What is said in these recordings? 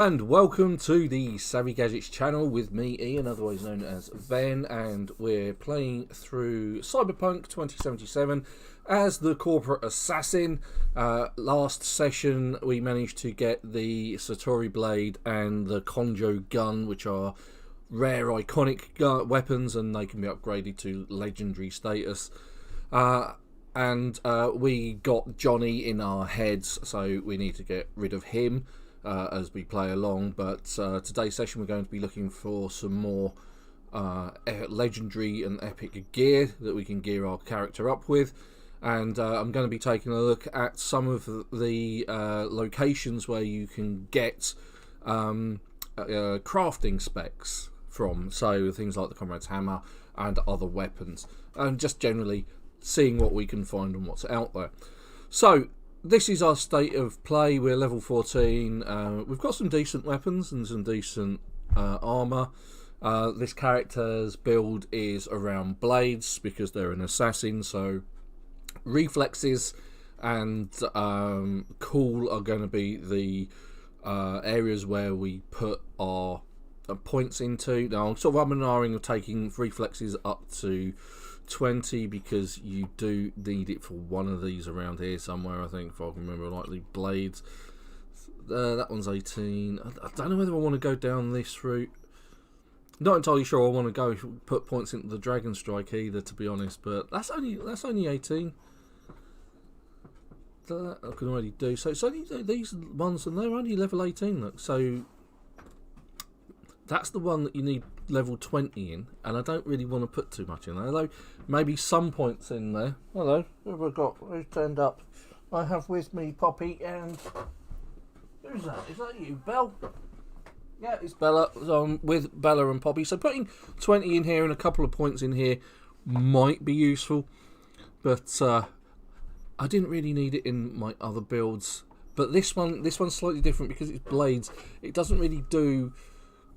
And welcome to the Savvy Gadgets channel with me, Ian, otherwise known as Ben, and we're playing through Cyberpunk 2077 as the Corpo Assassin. Last session we managed to get the Satori Blade and the Conjo Gun, which are rare iconic weapons, and they can be upgraded to legendary status. And we got Johnny in our heads, so we need to get rid of him as we play along. But today's session we're going to be looking for some more legendary and epic gear that we can gear our character up with. And I'm going to be taking a look at some of the locations where you can get crafting specs from, so things like the Comrade's Hammer and other weapons, and just generally seeing what we can find and what's out there. So this is our state of play. We're level 14. We've got some decent weapons and some decent armour. This character's build is around blades because they're an assassin, so reflexes and cool are going to be the areas where we put our points into. Now I'm sort of umming of taking reflexes up to 20 because you do need it for one of these around here somewhere, I think, if I can remember rightly. Blades, that one's 18. I don't know whether I want to go down this route. Not entirely sure I want to go put points into the Dragon Strike either, to be honest, but that's only 18. That I can already do. So it's only these ones, and they're only level 18, look. So that's the one that you need level 20 in, and I don't really want to put too much in there, although maybe some points in there. Hello, who have we got? Who's turned up? I have with me Poppy, and who's that? Is that you, Belle? Yeah, it's Bella. So I'm with Bella and Poppy, so putting 20 in here and a couple of points in here might be useful, but I didn't really need it in my other builds. But this one's slightly different because it's blades. It doesn't really do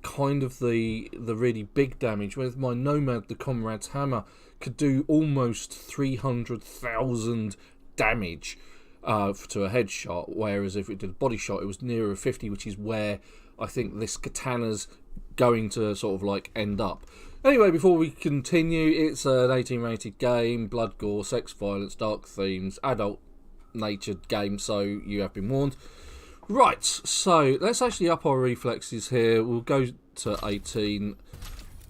kind of the really big damage. With my Nomad, the Comrade's Hammer could do almost 300,000 damage to a headshot, whereas if it did a body shot it was nearer 50, which is where I think this katana's going to sort of like end up. Anyway, before we continue, it's an 18 rated game, blood, gore, sex, violence, dark themes, adult natured game, so you have been warned. Right, so let's actually up our reflexes here. We'll go to 18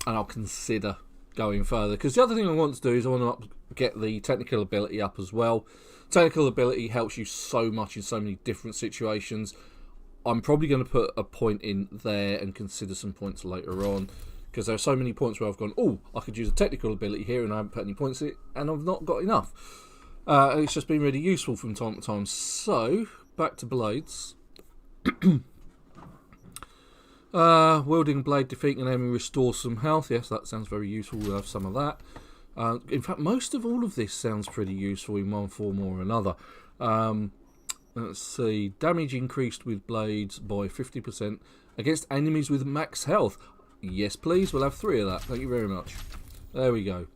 and I'll consider going further, because the other thing I want to do is I want to get the technical ability up as well. Technical ability helps you so much in so many different situations. I'm probably going to put a point in there and consider some points later on, because there are so many points where I've gone, oh, I could use a technical ability here, and I haven't put any points in it, and I've not got enough. And it's just been really useful from time to time. So, back to blades. Wielding blade, defeating an enemy restores some health. Yes, that sounds very useful. We'll have some of that. In fact, most of all of this sounds pretty useful in one form or another. Let's see. Damage increased with blades by 50% against enemies with max health. Yes, please. We'll have 3 of that. Thank you very much. There we go.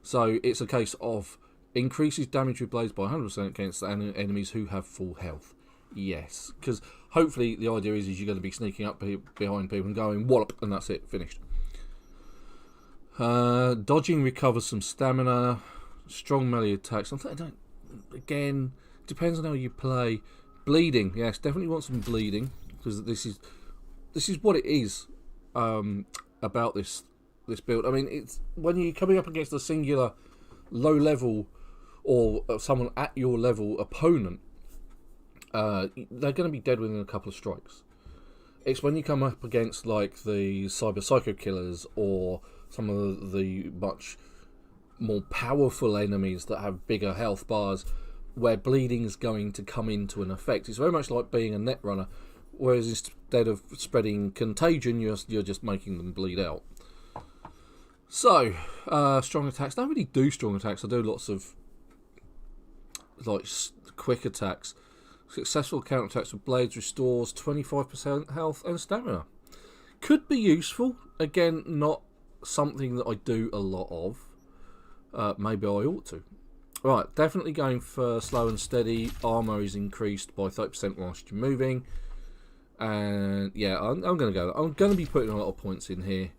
So it's a case of increases damage with blades by 100% against enemies who have full health. Yes, because hopefully the idea is you're going to be sneaking up behind people and going wallop, and that's it, finished. Dodging recovers some stamina. Strong melee attacks. Again, depends on how you play. Bleeding, yes, definitely want some bleeding, because this is what it is about this build. I mean, it's when you're coming up against a singular low level or someone at your level opponent. They're going to be dead within a couple of strikes. It's when you come up against like the cyber psycho killers or some of the much more powerful enemies that have bigger health bars, where bleeding is going to come into an effect. It's very much like being a net runner, whereas instead of spreading contagion, you're just making them bleed out. So, strong attacks. I don't really do strong attacks. I do lots of like quick attacks. Successful counterattacks with blades restores 25% health and stamina. Could be useful. Again, not something that I do a lot of. Maybe I ought to. Right, definitely going for slow and steady. Armour is increased by 30% whilst you're moving. And yeah, I'm going to go. I'm going to be putting a lot of points in here.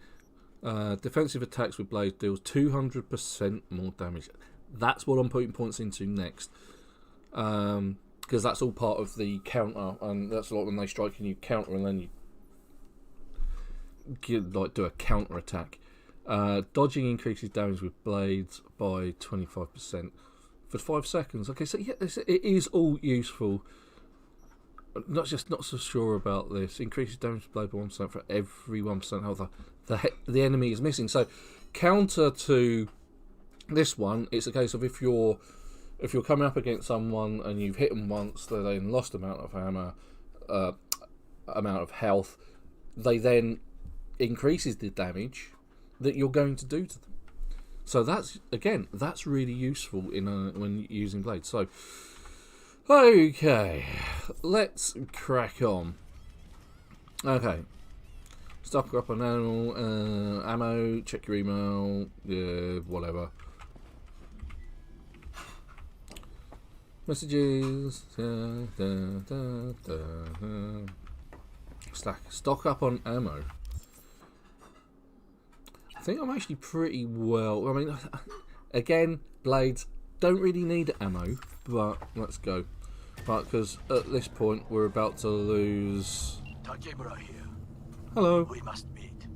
Defensive attacks with blades deals 200% more damage. That's what I'm putting points into next. Because that's all part of the counter, and that's a lot when they strike and you counter, and then you do a counter attack. Dodging increases damage with blades by 25% for 5 seconds. Okay, so yeah, it is all useful. Not so sure about this. Increases damage with blade by 1% for every 1% health the enemy is missing. So counter to this one, it's a case of if you're coming up against someone and you've hit them once, they then lost amount of hammer, amount of health, they then increases the damage that you're going to do to them. So that's really useful in when using blades. So okay, let's crack on. Okay, stock up on animal ammo. Check your email. Whatever. Messages. Stock up on ammo. I think I'm actually pretty well. I mean, again, blades don't really need ammo, but let's go. But because at this point we're about to lose. Takemura here. Hello. We must meet.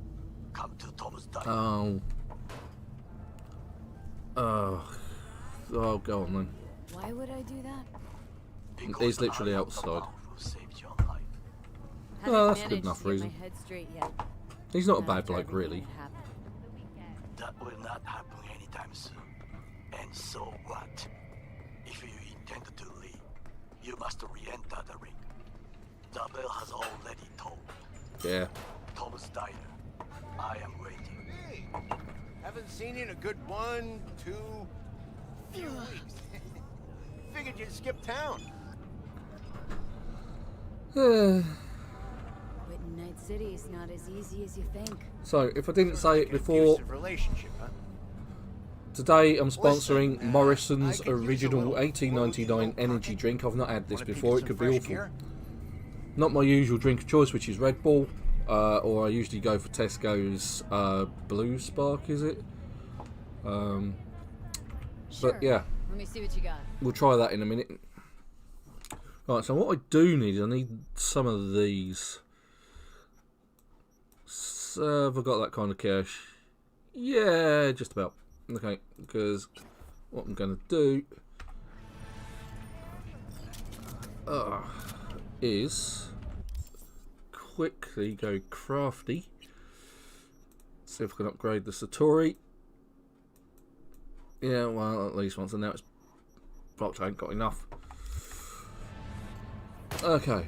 Come to Thomas Diner. Oh, go on then. Why would I do that? Because He's literally I am outside. the one who saved your life. Oh, that's a Haven't good enough managed to get reason. my head straight yet. He's not a Not bad after bloke, everything really. that happened. That will not happen anytime soon. And so what? If you intend to leave, you must re-enter the ring. The bell has already tolled. Yeah. Thomas Diner. I am waiting. Hey, haven't seen you in a good 1, 2, few weeks. Figured you'd skip town. Quitting Night City is not as easy as you think. So, if I didn't say it An before, abusive relationship, huh? today I'm sponsoring Listen, Morrison's I could use a original little 1899 loyalty energy pocket. drink. I've not had this Wanna pick before. up It some could be fresh awful. gear? Not my usual drink of choice, which is Red Bull, or I usually go for Tesco's Blue Spark. Is it? Sure. But yeah, Let me see what you got. we'll try that in a minute. Right, so what I do need is I need some of these. So have I got that kind of cash? Yeah, just about. Okay, because what I'm going to do is quickly go crafty. See if we can upgrade the Satori. Yeah, well, at least once, and now it's blocked. I ain't got enough. Okay.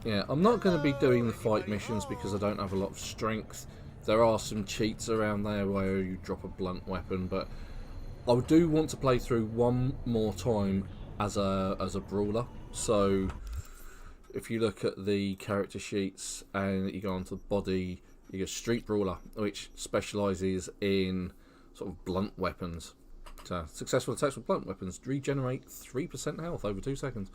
Yeah, I'm not going to be doing the fight missions because I don't have a lot of strength. There are some cheats around there where you drop a blunt weapon, but I do want to play through one more time as a brawler. So if you look at the character sheets and you go onto the body, you get Street Brawler, which specialises in sort of blunt weapons. So successful attacks with blunt weapons regenerate 3% health over 2 seconds.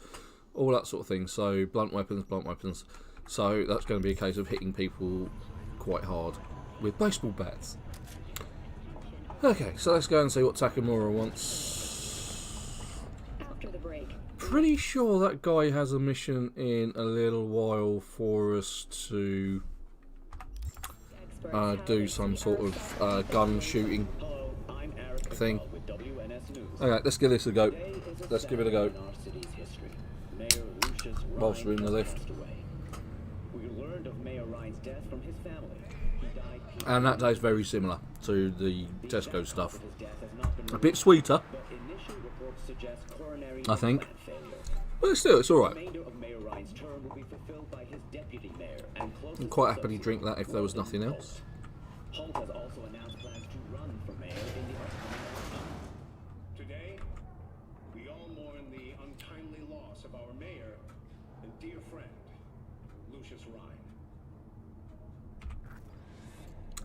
All that sort of thing. So blunt weapons. So that's going to be a case of hitting people quite hard with baseball bats. Okay, so let's go and see what Takemura wants. After the break. Pretty sure that guy has a mission in a little while for us to do some sort of gun shooting thing. Okay, let's give this a go. Let's give it a go. Whilst we're in the lift. And that tastes very similar to the Tesco stuff. A bit sweeter, I think. But still, it's alright. I'd quite happily drink that if there was nothing else. Today, we all mourn the untimely loss of our mayor and dear friend, Lucius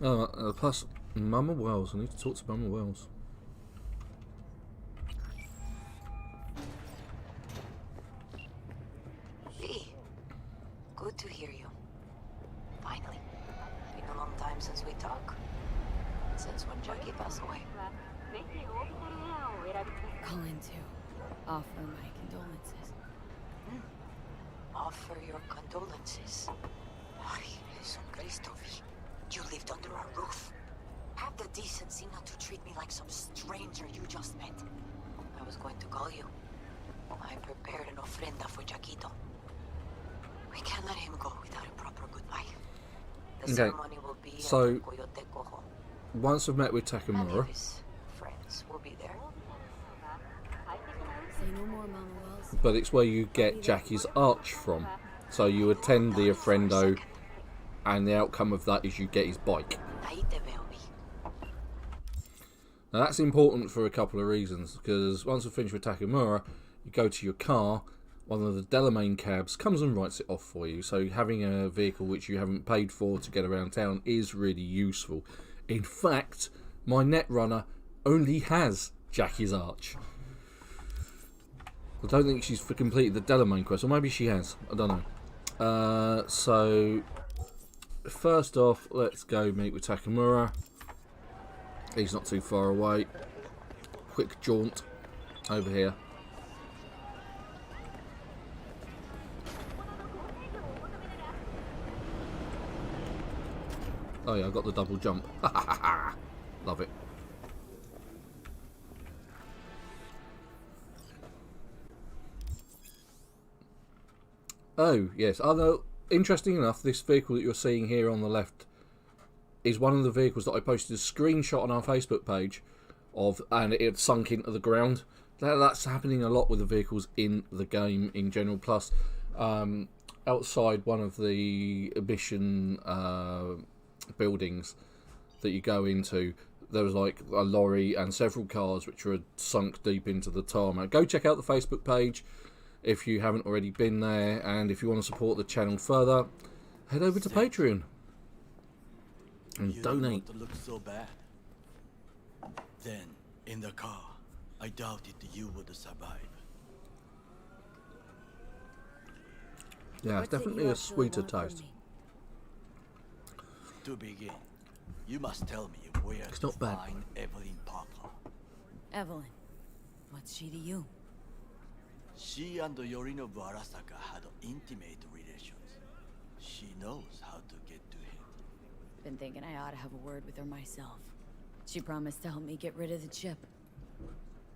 Rhine. Plus, Mama Wells. I need to talk to Mama Wells. Good to hear you. Finally. Been a long time since we talked. Since when Jackie passed away. Calling to offer my condolences. Offer your condolences. Ay, Jesús Cristo, V. You lived under our roof. Have the decency not to treat me like some stranger you just met. I was going to call you. I prepared an ofrenda for Jaquito. We can't let him go without a proper goodbye. The ceremony will be so at Coyote Cojo. once I've met with Many Takamura, of his friends will be there. Say no more, Mama Wells. but it's where you get Jackie's arch from. So you attend the ofrendo, and the outcome of that is you get his bike. Ahí te veo, V. Now that's important for a couple of reasons, because once we finish with Takamura, you go to your car, one of the Delamain cabs comes and writes it off for you, so having a vehicle which you haven't paid for to get around town is really useful. In fact, my Netrunner only has Jackie's Arch. I don't think she's completed the Delamain quest, or maybe she has, I don't know. So, first off, let's go meet with Takamura. He's not too far away. Quick jaunt over here. Oh yeah, I got the double jump. Love it. Oh yes, although interesting enough, this vehicle that you're seeing here on the left is one of the vehicles that I posted a screenshot on our Facebook page of, and it had sunk into the ground. That's happening a lot with the vehicles in the game in general. Plus, outside one of the mission buildings that you go into, there was like a lorry and several cars which were sunk deep into the tarmac. Go check out the Facebook page if you haven't already been there, and if you want to support the channel further, head over to Patreon and You donate. don't look so bad. Then, in the car, I doubted you would survive. Yeah, it's What's it definitely you a actually sweeter want from taste. me? To begin, you must tell me where It's to not bad. find Evelyn Parker. Evelyn, what's she to you? She and Yorinobu Arasaka had intimate relations. She knows how to get to him. Been thinking I ought to have a word with her myself. She promised to help me get rid of the chip.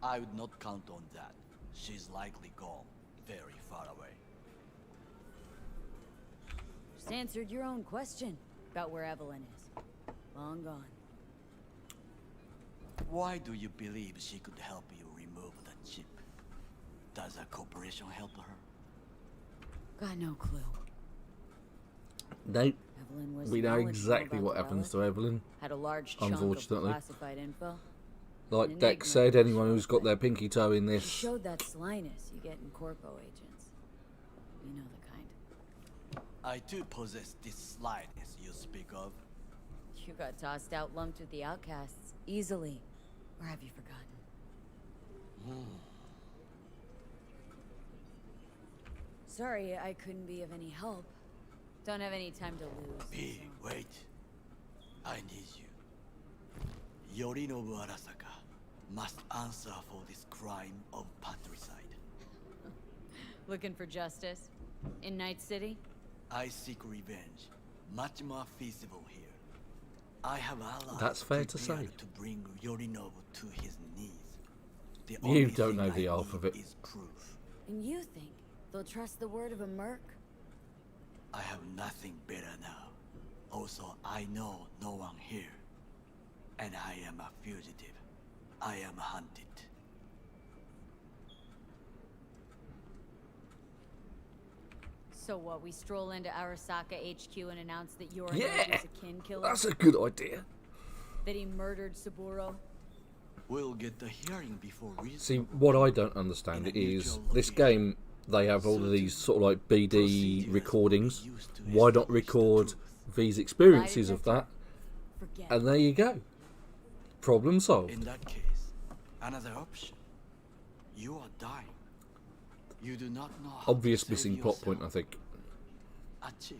I would not count on that. She's likely gone, very far away. Just answered your own question about where Evelyn is. Long gone. Why do you believe she could help you remove the chip? Does a corporation help her? Got no clue. Nope. Evelyn was We know knowledgeable exactly about what the happens relic. to Evelyn. Had a large chunk of Unfortunately. classified info. Like An Dex enigma said, for anyone sure, who's got but their pinky toe in She this. showed that slyness you get in Corpo agents. You know the kind. I too possess this slyness you speak of. You got tossed out lumped with the outcasts easily. Or have you forgotten? Sorry, I couldn't be of any help. Don't have any time to lose. B, wait. I need you. Yorinobu Arasaka must answer for this crime of patricide. Looking for justice? In Night City? I seek revenge, much more feasible here. I have allies. That's fair to prepared say. to bring Yorinobu to his knees. The You only don't thing know the I half of need it. is proof. And you think they'll trust the word of a merc? I have nothing better now. Also, I know no one here. And I am a fugitive. I am hunted. So what, we stroll into Arasaka HQ and announce that your Yeah! head is a kin killer? That's a good idea. That he murdered Saburo? We'll get the hearing before reason. See, what I don't understand is this game, they have all of these sort of like BD recordings. Why not record these experiences of that? Forget. And there you go. Problem solved. In that case, another option. You are dying. You do not know how Obvious to save missing plot yourself. point, I think. A chip,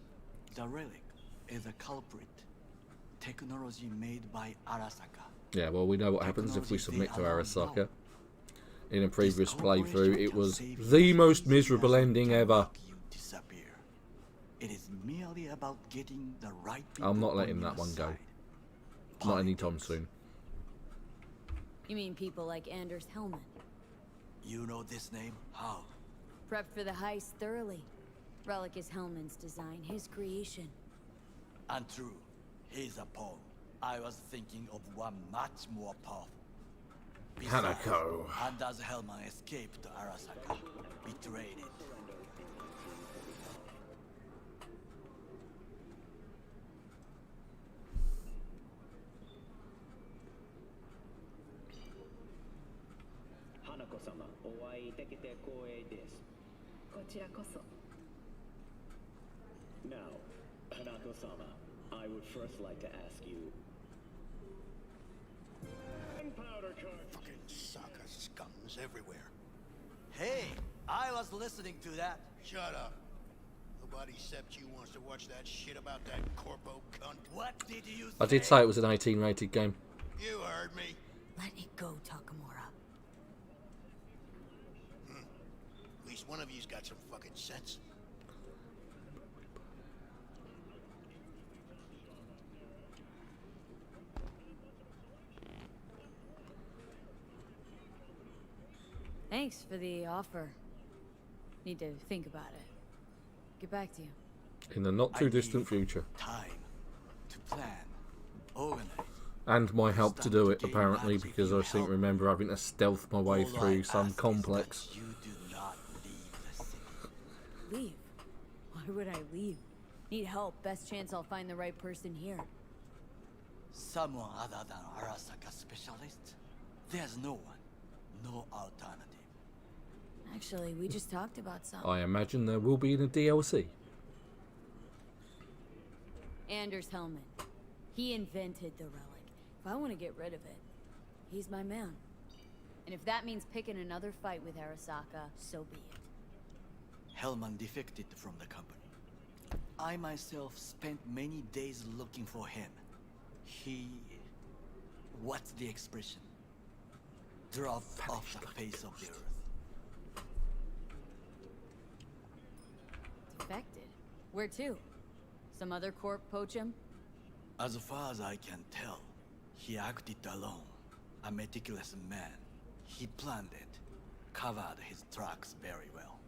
the relic, is a culprit. Technology made by Arasaka. Yeah, well, we know what happens if we submit to Arasaka. In a previous playthrough, it was the most miserable ending ever. You disappear. It is merely about getting the right people. I'm not letting on that your one go. side. Not anytime soon. You mean people like Anders Hellman? You know this name? How? Prepped for the heist thoroughly. Relic is Hellman's design, his creation. Untrue. He's a pawn. I was thinking of one much more powerful. Hanako. Anders Hellman escaped to Arasaka. Betrayed it. Hanako-sama, お会いできて光栄です。こちらこそ。Now, Hanako-sama, I would first like to ask you. Gunpowder cartridge. Fucking Saka scums everywhere. Hey, I was listening to that. Shut up. Nobody except you wants to watch that shit about that Corpo cunt. What did you say? I did say it was an 18 rated game. You heard me. Let it go, Takamura. At least one of you's got some fucking sense. Thanks for the offer. Need to think about it. Get back to you. In the not too distant future. Time to plan, organize. And my help to do it, apparently, because I seem to remember having to stealth my way through some complex. You do not leave the city. Leave? Why would I leave? Need help. Best chance I'll find the right person here. Someone other than Arasaka specialist? There's no one. No alternative. Actually, we just talked about something. I imagine there will be in a DLC. Anders Hellman. He invented the relic. If I want to get rid of it, he's my man. And if that means picking another fight with Arasaka, so be it. Hellman defected from the company. I myself spent many days looking for him. He... What's the expression? Dropped off the face of the earth. Defected? Where to? Some other corp poach him? As far as I can tell, he acted alone. A meticulous man. He planned it. Covered his tracks very well.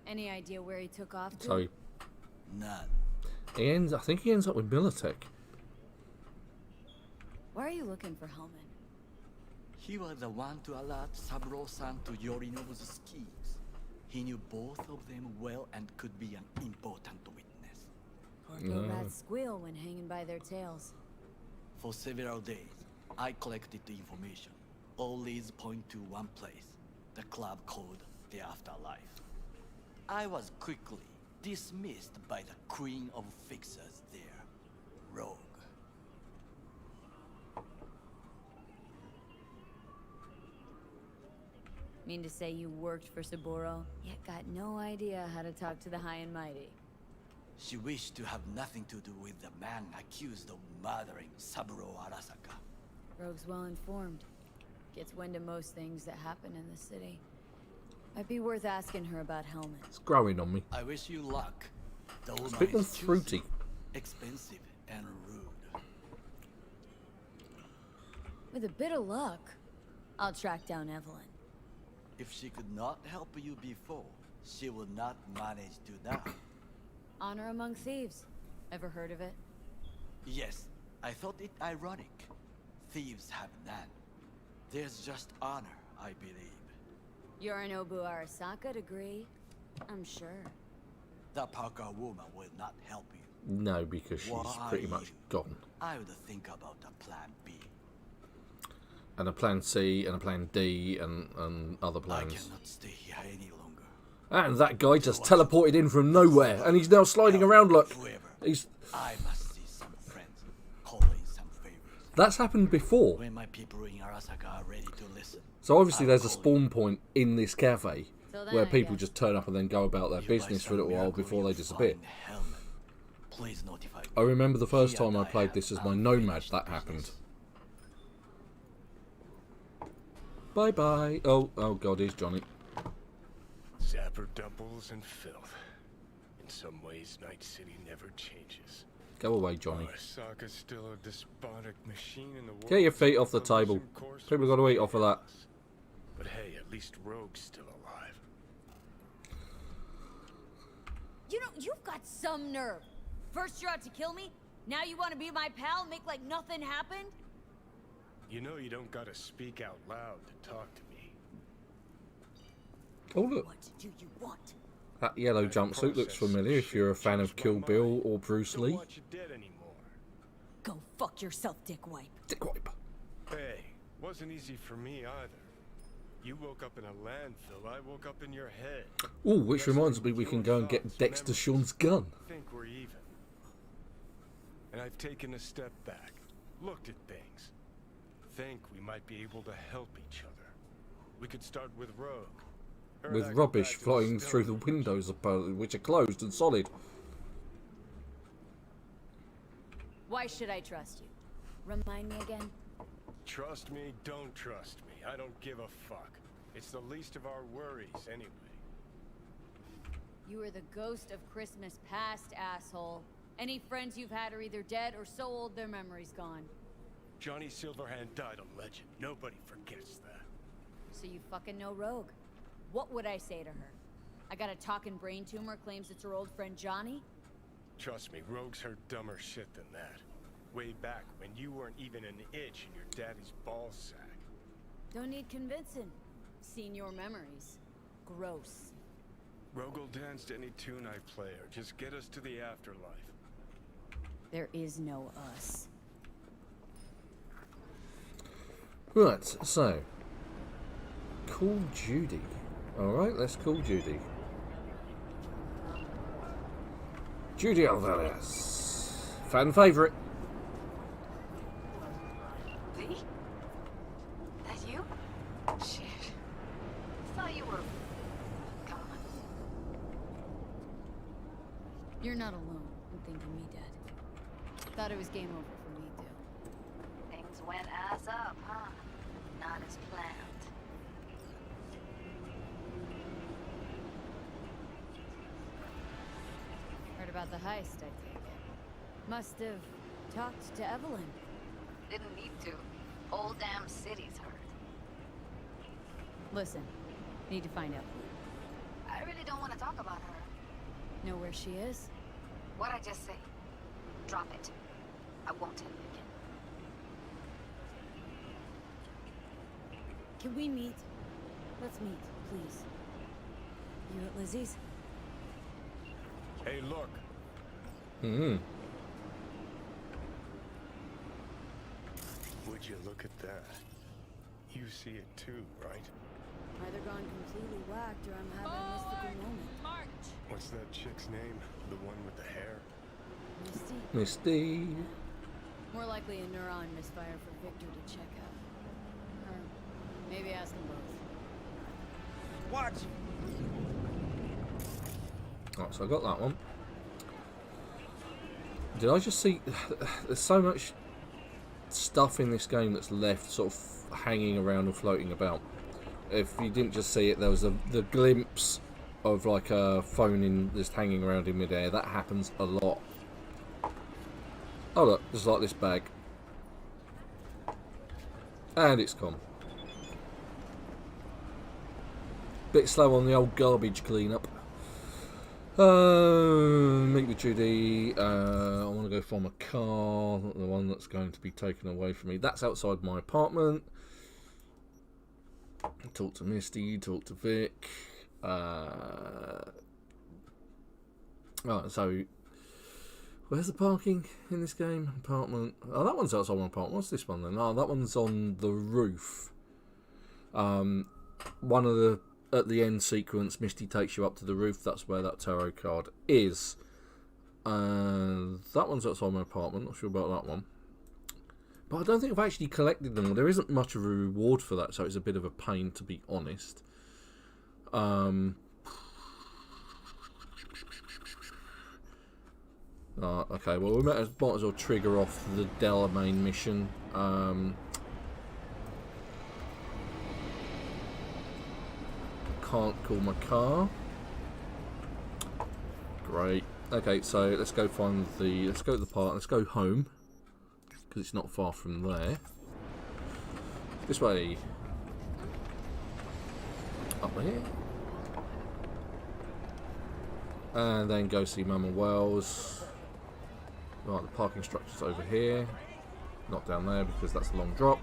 Any idea where he took off to? So None. I think he ends up with Militech. Why are you looking for Hellman? He was the one to alert Saburo-san to Yorinobu's schemes. He knew both of them well and could be an important witness. Poor rats squeal when hanging by their tails. For several days, I collected the information. All leads point to one place, the club called the Afterlife. I was quickly dismissed by the queen of fixers there, Rogue. Mean to say you worked for Saburo, yet got no idea how to talk to the high and mighty. She wished to have nothing to do with the man accused of murdering Saburo Arasaka. Rogue's well informed. Gets wind of most things that happen in the city. Might be worth asking her about Hellman. It's growing on me. I wish you luck. The It's a woman bit more is choosy, fruity. expensive, and rude. With a bit of luck, I'll track down Evelyn. If she could not help you before, she will not manage to now. Honor among thieves. Ever heard of it? Yes, I thought it ironic. Thieves have none. There's just honor, I believe. Yorinobu Arasaka degree? I'm sure. The Parker woman will not help you. No, because she's Why pretty much you? gone. I would think about a plan B. And a plan C and a plan D and other I plans. cannot stay here any longer. And that guy just teleported in from nowhere, and he's now sliding around like Whoever. he's. I must see some friends, call in some favors. That's happened before. When my people in Arasaka are ready to listen. So obviously I'll there's a call spawn point in this cafe Till then, where I people guess. just turn up and then go about their you. business for a little while before they disappear. Find Hellman. Please notify me. I remember the first He time and I played have this as my unfinished Nomad that happened. business. Bye bye. Oh God, here's Johnny. Zapper dumples and filth. In some ways, Night City never changes. Go away, Johnny. Arasaka's still a despotic machine in the world. Get your feet off the table. People got to eat off of that. But hey, at least Rogue's still alive. You know, you've got some nerve. First you're out to kill me, now you want to be my pal and make like nothing happened? You know you don't gotta speak out loud to talk to me. Oh look, What do you want? that yellow jumpsuit looks familiar if you're a fan of Kill Bill or Bruce Don't Lee. want you dead anymore. Go fuck yourself, dickwipe. Dick wipe. Hey, wasn't easy for me either. You woke up in a landfill, I woke up in your head. Oh, which reminds me we can go and get Dexter Sean's gun. I think we're even. And I've taken a step back, looked at things. Think we might be able to help each other. We could start with Rogue. Her and I With go rubbish back to flying through the stone. windows, apparently, which are closed and solid. Why should I trust you? Remind me again? Trust me, don't trust me. I don't give a fuck. It's the least of our worries, anyway. You are the ghost of Christmas past, asshole. Any friends you've had are either dead or so old their memory's gone. Johnny Silverhand died a legend. Nobody forgets that. So you fucking know Rogue. What would I say to her? I got a talking brain tumor, claims it's her old friend Johnny? Trust me, Rogue's heard dumber shit than that. Way back when you weren't even an itch in your daddy's ball sack. Don't need convincing. Seen your memories. Gross. Rogue will dance to any tune I play her. Just get us to the afterlife. There is no us. Right, so. Call Judy. Alright, let's call Judy. Judy Alvarez. Fan favourite. V? That you? Shit. Thought you were... Come on. You're not alone in thinking me dead. Thought it was game over for me, too. Things went ass up, huh? Not as planned. Heard about the heist, I take it. Must have talked to Evelyn. Didn't need to. Whole damn city's hurt. Listen, need to find Evelyn. I really don't want to talk about her. Know where she is? What'd I just say? Drop it. I won't tell you again. Can we meet? Let's meet, please. You at Lizzie's? Hey, look. Would you look at that? You see it too, right? Either gone completely whacked or I'm having a mystical moment. What's that chick's name? The one with the hair? Misty? Misty. More likely a neuron misfire for Victor to check out. Or maybe ask them both. Watch! Right, so I got that one. Did I just see... There's so much stuff in this game that's left sort of hanging around and floating about. If you didn't just see it, there was the glimpse of like a phone in just hanging around in midair. That happens a lot. Oh look, just like this bag. And it's gone. Bit slow on the old garbage cleanup. Meet with Judy. I want to go find my car, not the one that's going to be taken away from me. That's outside my apartment. Talk to Misty, talk to Vic. Right, so where's the parking in this game? Apartment. Oh, that one's outside my apartment. What's this one then? Oh, that one's on the roof. One of the at the end sequence, Misty takes you up to the roof. That's where that tarot card is. That one's outside my apartment. Not sure about that one. But I don't think I've actually collected them. There isn't much of a reward for that, so it's a bit of a pain, to be honest. Okay, well we might as well trigger off the Delamain mission. Can't call my car. Great. Okay, so let's go find the. Let's go to the park. Let's go home because it's not far from there. This way. Up here. And then go see Mama Wells. Right, the parking structure's over here. Not down there because that's a long drop.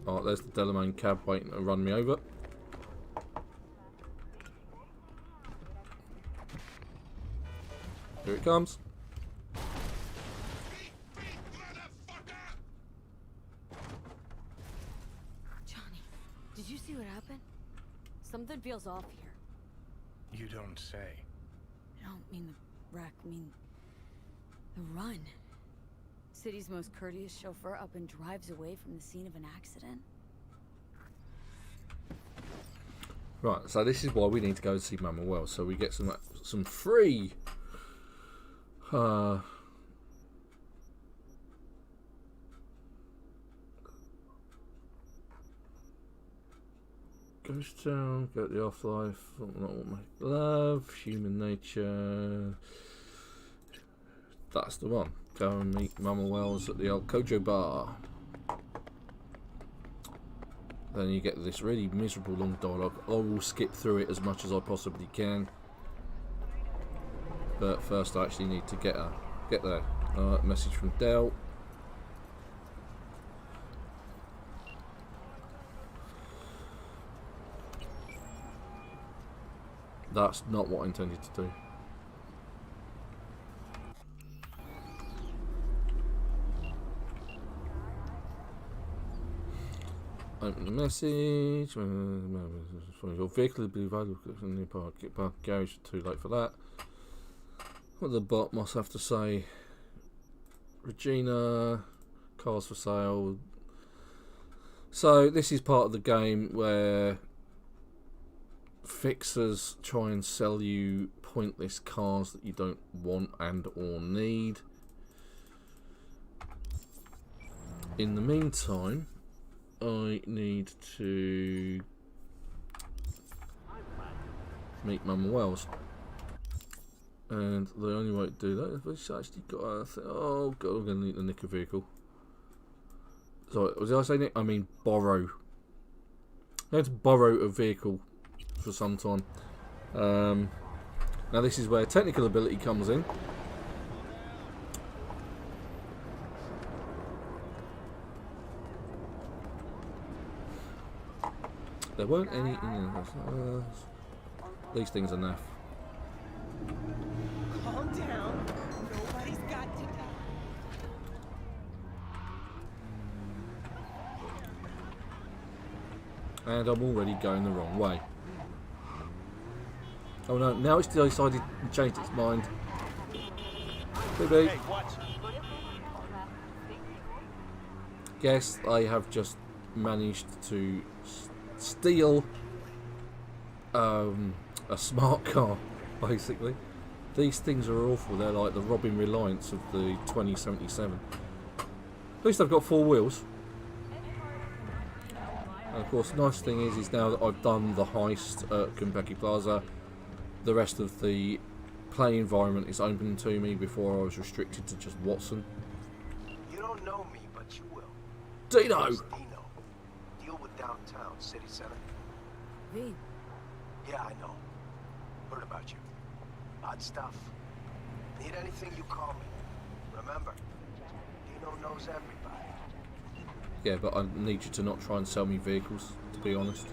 Oh, there's the Delamain cab waiting to run me over. Here it comes. Johnny, did you see what happened? Something feels off here. You don't say. I don't mean the wreck, I mean the run. City's most courteous chauffeur up and drives away from the scene of an accident. Right, so this is why we need to go and see Mama Wells, so we get some free Ghost Town, get the Afterlife, not what make love, Human Nature. That's the one. Go and meet Mama Wells at the old Kojo Bar. Then you get this really miserable long dialogue. I will skip through it as much as I possibly can. But first I actually need to get there. Message from Del. That's not what I intended to do. Open the message. Your vehicle will be available in the park garage. Too late for that. What the bot must have to say? Regina, cars for sale. So this is part of the game where fixers try and sell you pointless cars that you don't want and or need. In the meantime, I need to meet Mama Wells, and the only way to do that is we've actually got to oh god, I'm going to need to nick a vehicle. Sorry, was I saying it? I mean borrow. I'm going to borrow a vehicle for some time. Now this is where technical ability comes in. There weren't any. These things are naff. Calm down. Nobody's got to die. And I'm already going the wrong way. Oh no, now it's decided to change its mind. Beep. Guess I have just managed to steal a smart car, basically. These things are awful. They're like the Robin Reliance of the 2077. At least I've got 4 wheels. And of course, the nice thing is now that I've done the heist at Konpeki Plaza, the rest of the play environment is open to me. Before I was restricted to just Watson. You don't know me, but you will. Dino! It's Dino. Deal with downtown, city center. V. Yeah, I know. Heard about you. Odd stuff. Need anything, you call me. Remember, Dino knows everybody. Yeah, but I need you to not try and sell me vehicles, to be honest.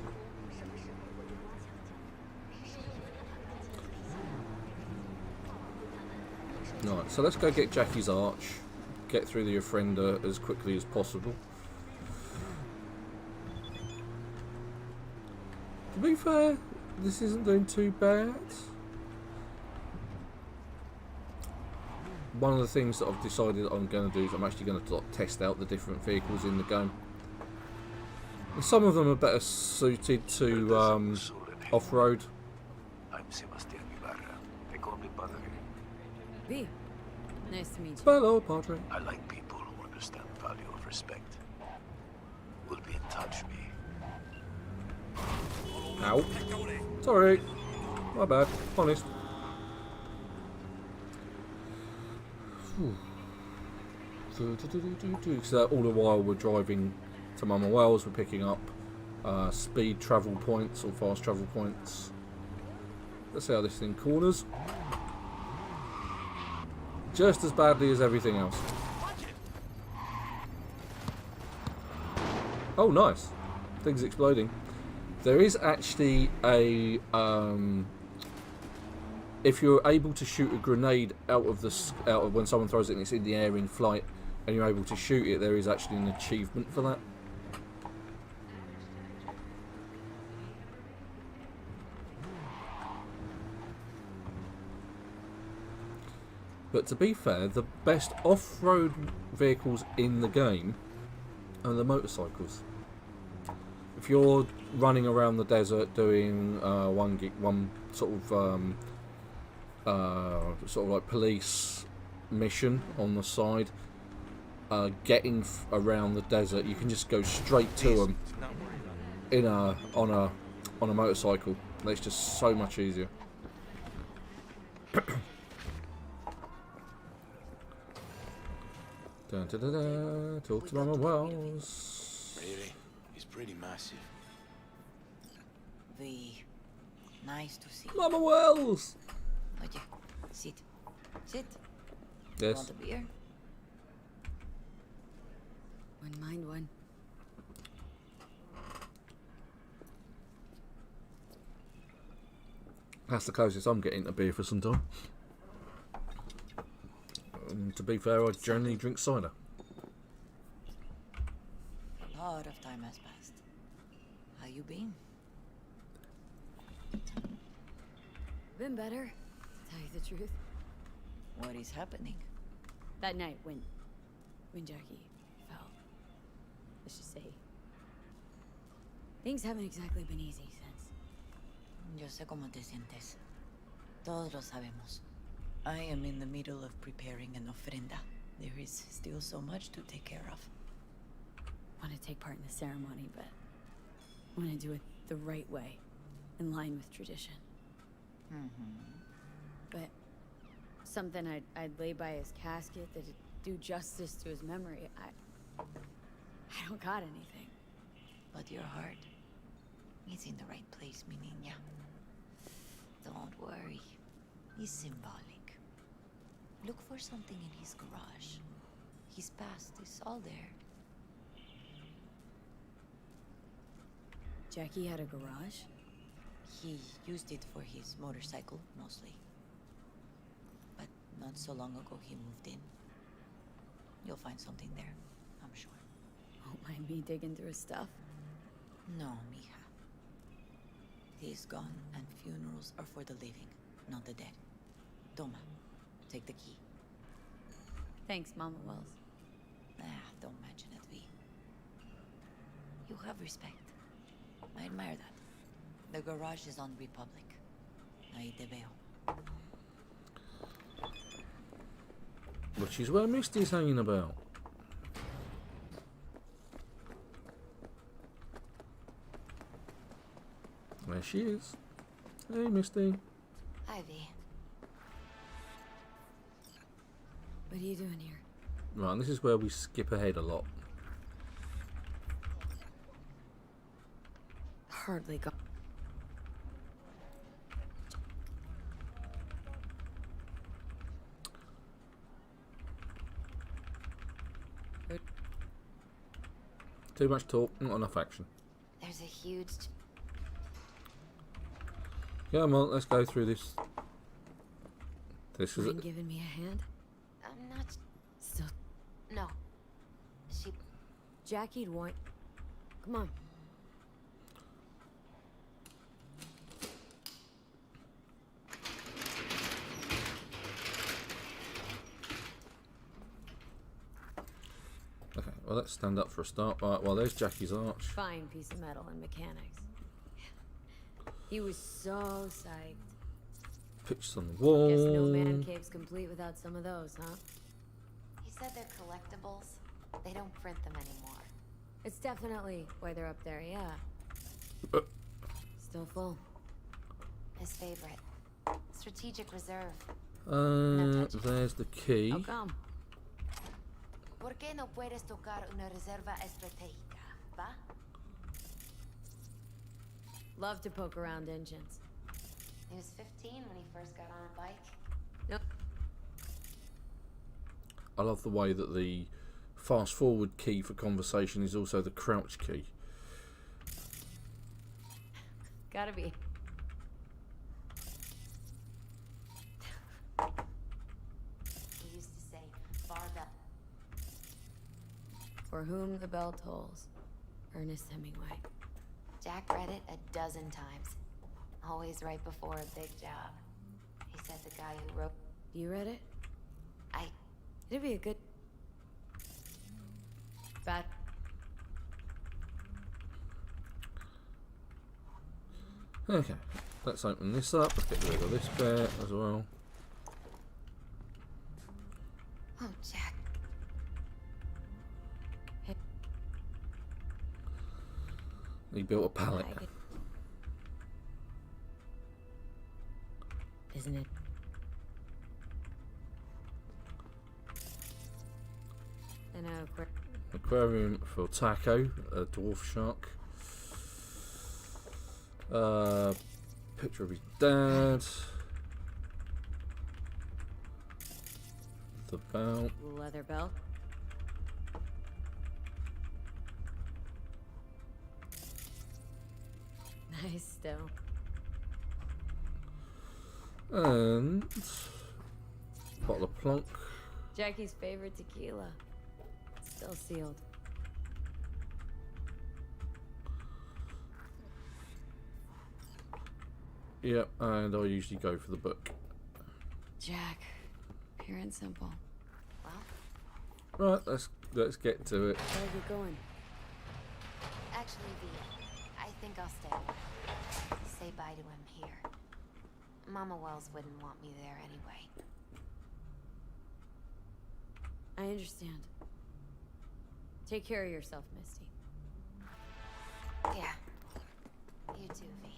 Right, so let's go get Jackie's Arch, get through the Offender as quickly as possible. To be fair, this isn't doing too bad. one of the things that I've decided that I'm going to do is I'm actually going to test out the different vehicles in the game. And some of them are better suited to off-road. I'm Sebastian Ibarra. They call me Padre. V. Nice to meet you. Hello, Padre. I like people who understand the value of respect. We'll be in touch, V. Ow. Sorry. My bad. Honest. So all the while we're driving to Mama Wells, we're picking up speed travel points or fast travel points. Let's see how this thing corners. Just as badly as everything else. Oh, nice. Things exploding. There is actually a if you're able to shoot a grenade out of when someone throws it and it's in the air in flight, and you're able to shoot it, there is actually an achievement for that. But to be fair, the best off-road vehicles in the game are the motorcycles. If you're running around the desert doing one sort of like police mission on the side, getting around the desert, you can just go straight to them on a motorcycle. It's just so much easier. Dun, dun, dun, dun. Talk to Mama Wells. Really? He's pretty massive. V. Nice to see you. Mama Wells! Oye, sit. Sit. Yes. Want a beer? Wouldn't mind one. That's the closest I'm getting to beer for some time. To be fair, I generally drink cider. A lot of time has passed. How you been? Been better, to tell you the truth. What is happening? That night when Jackie fell. Let's just say things haven't exactly been easy since. Yo sé cómo te sientes. Todos lo sabemos. I am in the middle of preparing an ofrenda. There is still so much to take care of. Want to take part in the ceremony, but want to do it the right way, in line with tradition. But something I'd lay by his casket that'd do justice to his memory. I don't got anything. But your heart is in the right place, mi niña. Don't worry. It's symbolic. Look for something in his garage. His past is all there. Jackie had a garage? He used it for his motorcycle, mostly. But not so long ago he moved in. You'll find something there, I'm sure. Won't mind me digging through his stuff? No, mija. He's gone, and funerals are for the living, not the dead. Toma, take the key. Thanks, Mama Wells. Don't mention it, V. You have respect. I admire that. The garage is on Republic. Ahí te veo. Which is where Misty's hanging about. There she is. Hey, Misty. Hi, V. What are you doing here? Right, and this is where we skip ahead a lot. Hardly got. Too much talk, not enough action. There's a huge... Come on, let's go through this. This is Mind giving me a hand? I'm not... Still, No. She... Jackie'd want. Come on. Well, let's stand up for a start. Right, well, there's Jackie's arch. Fine piece of metal and mechanics. He was so psyched. Pictures on the wall. Guess no man cave's complete without some of those, huh? He said they're collectibles. They don't print them anymore. It's definitely why they're up there, yeah. Still full. His favorite. Strategic reserve. There's the key. How come? ¿Por qué no puedes tocar una reserva estratégica, va? Love to poke around engines. He was 15 when he first got on a bike. Nope. I love the way that the fast forward key for conversation is also the crouch key. Gotta be. He used to say, bar bell. For whom the bell tolls. Ernest Hemingway. Jack read it a dozen times. Always right before a big job. He said the guy who wrote... You read it? I... It'd be a good... Bad... Okay, let's open this up. Let's get rid of this bit as well. Oh, Jack. He built a pallet. Isn't it? An Aquarium for Taco, a dwarf shark. Picture of his dad. The belt. leather belt. Nice still. And bottle of plonk. Jackie's favorite tequila. Still sealed. Yep, and I usually go for the book. Jack, pure and simple. Well, Right, let's get to it. Where are we going? actually, I think I'll stay. Say bye to him here. Mama Wells wouldn't want me there anyway. I understand. Take care of yourself, Misty. Yeah. You too, V.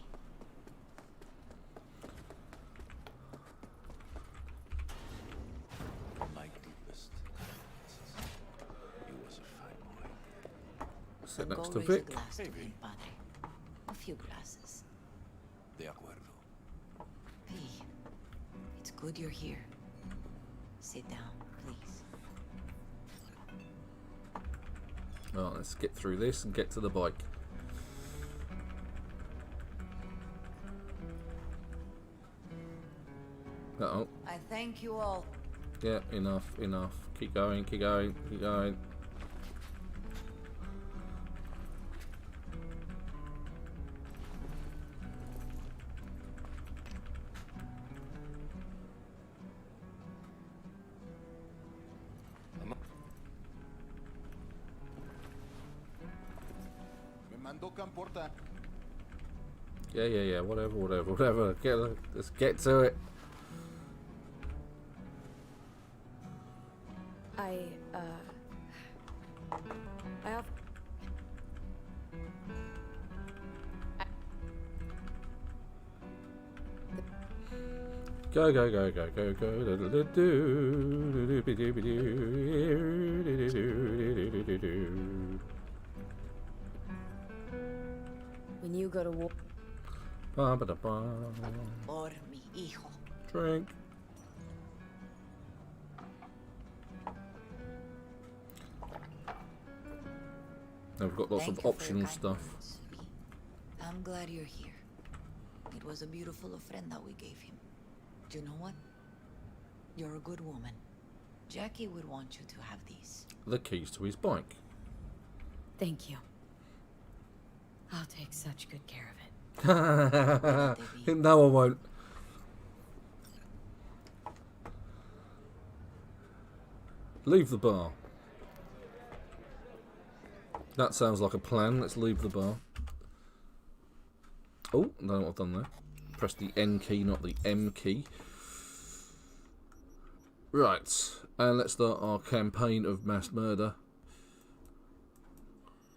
My deepest condolences. He was a fine boy. Sit Go next to raise a Vic. glass to Hey, him, Padre. A few glasses. De acuerdo. V, it's good you're here. Sit down, please. Right, let's get through this and get to the bike. Uh-oh. I thank you all. Yeah, enough. Keep going. Me mandó Camporta. Yeah, whatever. Let's get to it. I have... Go. When you go to war... Por mi hijo. Drink. Now we've got lots Thank of you for your optional kind stuff. words, V. I'm glad you're here. It was a beautiful ofrenda we gave him. Do you know what? You're a good woman. Jackie would want you to have these. The keys to his bike. Thank you. I'll take such good care of it. No, I won't. Leave the bar. That sounds like a plan. Let's leave the bar. Oh, I don't know what I've done there. Press the N key, not the M key. Right, and let's start our campaign of mass murder.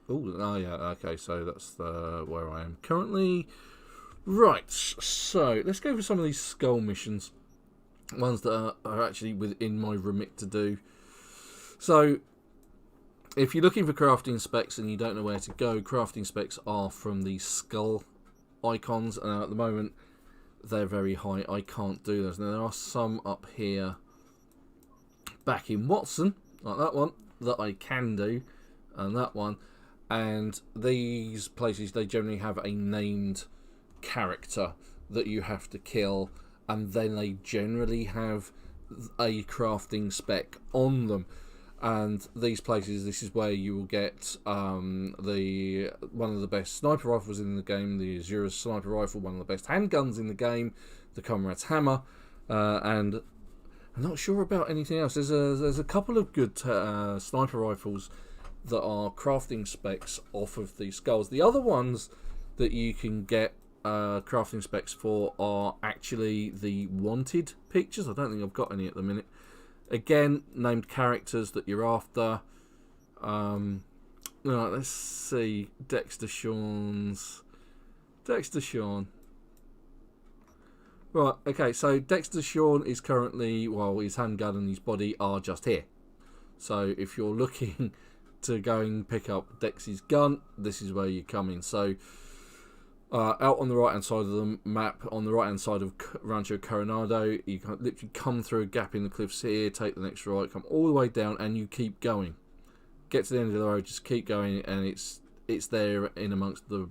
Oh, yeah, okay, so that's where I am currently. Right, so let's go for some of these skull missions. Ones that are actually within my remit to do. So, if you're looking for crafting specs and you don't know where to go, crafting specs are from the skull icons. And at the moment, they're very high. I can't do those. Now, there are some up here back in Watson, like that one, that I can do. And that one. And these places, they generally have a named character that you have to kill. And then they generally have a crafting spec on them. And these places, this is where you will get one of the best sniper rifles in the game, the Azura sniper rifle, one of the best handguns in the game, the Comrade's hammer, and I'm not sure about anything else. There's a couple of good sniper rifles that are crafting specs off of these skulls. The other ones that you can get crafting specs for are actually the wanted pictures. I don't think I've got any at the minute. Again, named characters that you're after. Right, let's see. Dexter Shawn. Right, okay, so Dexter Shawn is currently, well, his handgun and his body are just here. So if you're looking to go and pick up Dex's gun, this is where you come in. So out on the right hand side of the map, on the right hand side of Rancho Coronado, you can literally come through a gap in the cliffs here, take the next right, come all the way down, and you keep going. Get to the end of the road, just keep going, and it's there in amongst the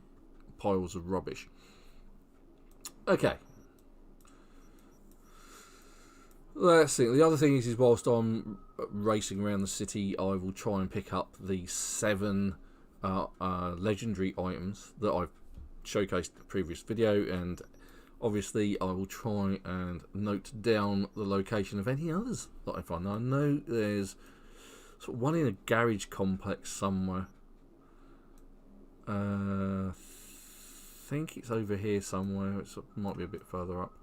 piles of rubbish. Okay. Let's see. The other thing is whilst I'm racing around the city, I will try and pick up the 7 legendary items that I've showcased in the previous video, and obviously I will try and note down the location of any others that I find. Now, I know there's sort of one in a garage complex somewhere. I think it's over here somewhere. It might be a bit further up.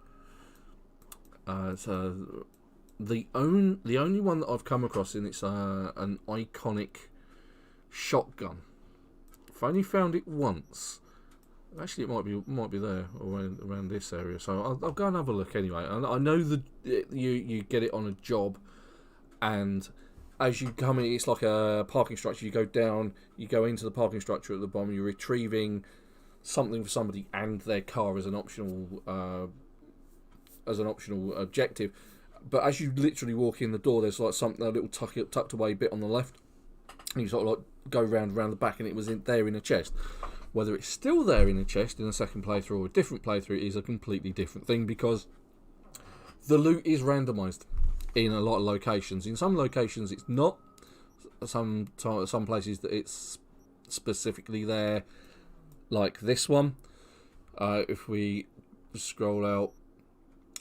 So the only one that I've come across, and it's an iconic shotgun. I've only found it once. Actually, it might be there around this area. So I'll go and have a look anyway. I know that you get it on a job, and as you come in, it's like a parking structure. You go down, you go into the parking structure at the bottom. You're retrieving something for somebody and their car as an optional objective. But as you literally walk in the door, there's like a little tucked away bit on the left, and you sort of like go round the back, and it was there in a chest. Whether it's still there in a chest in a second playthrough or a different playthrough is a completely different thing, because the loot is randomised in a lot of locations. In some locations it's not. Some places that it's specifically there, like this one. If we scroll out,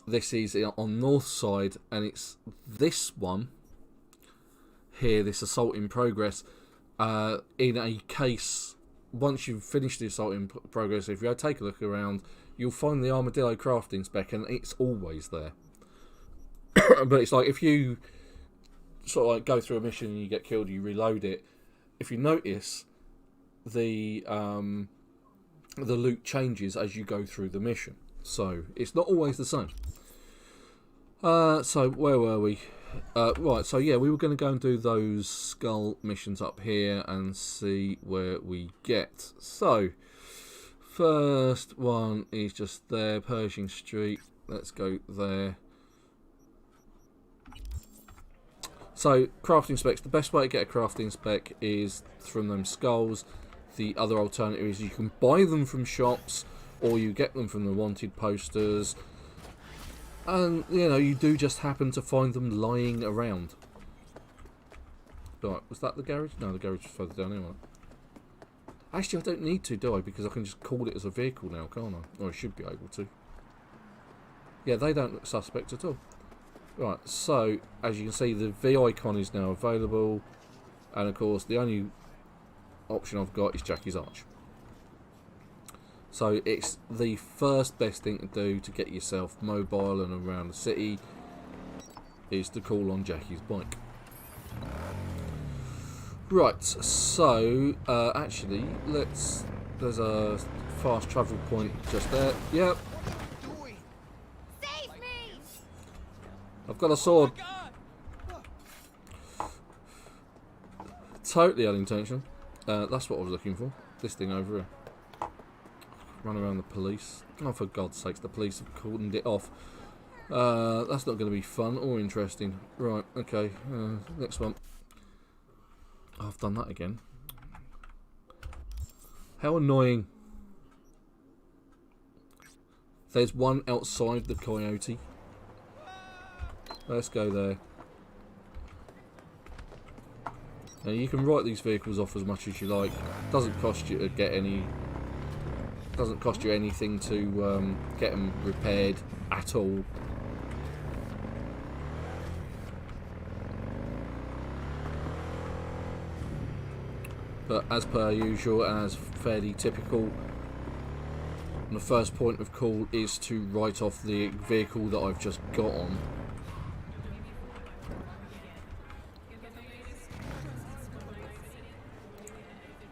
this is on north side, and it's this one here, this assault in progress, in a case. Once you've finished the assault in progress, if you take a look around, you'll find the armadillo crafting spec, and it's always there. But it's like if you sort of like go through a mission and you get killed, you reload it. If you notice, the loot changes as you go through the mission, so it's not always the same. So where were we? Right, so yeah, we were going to go and do those skull missions up here and see where we get. So, first one is just there, Pershing Street. Let's go there. So, crafting specs. The best way to get a crafting spec is from them skulls. The other alternative is you can buy them from shops, or you get them from the wanted posters. And, you know, you do just happen to find them lying around. Right, was that the garage? No, the garage is further down anyway. Actually, I don't need to, do I? Because I can just call it as a vehicle now, can't I? Or I should be able to. Yeah, they don't look suspect at all. Right, so, as you can see, the V icon is now available. And, of course, the only option I've got is Jackie's Arch. So it's the first best thing to do to get yourself mobile and around the city is to call on Jackie's bike. Right, so actually there's a fast travel point just there. Yep. Save me! I've got a sword. Totally unintentional. That's what I was looking for. This thing over here. Run around the police. Oh, for God's sakes, the police have cordoned it off. That's not going to be fun or interesting. Right, okay. Next one. Oh, I've done that again. How annoying. There's one outside the coyote. Let's go there. Now you can write these vehicles off as much as you like. Doesn't cost you to get any. Doesn't cost you anything to get them repaired at all. But as per usual, as fairly typical, the first point of call is to write off the vehicle that I've just got on.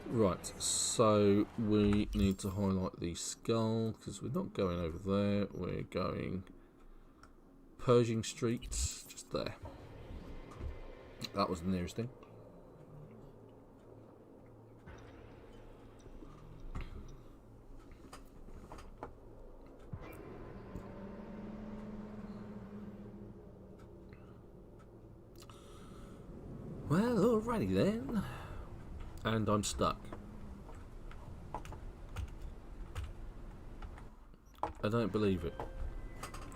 Right, so we need to highlight the skull because we're not going over there, we're going Pershing Street, just there. That was the nearest thing. Well, alrighty then. And I'm stuck. I don't believe it.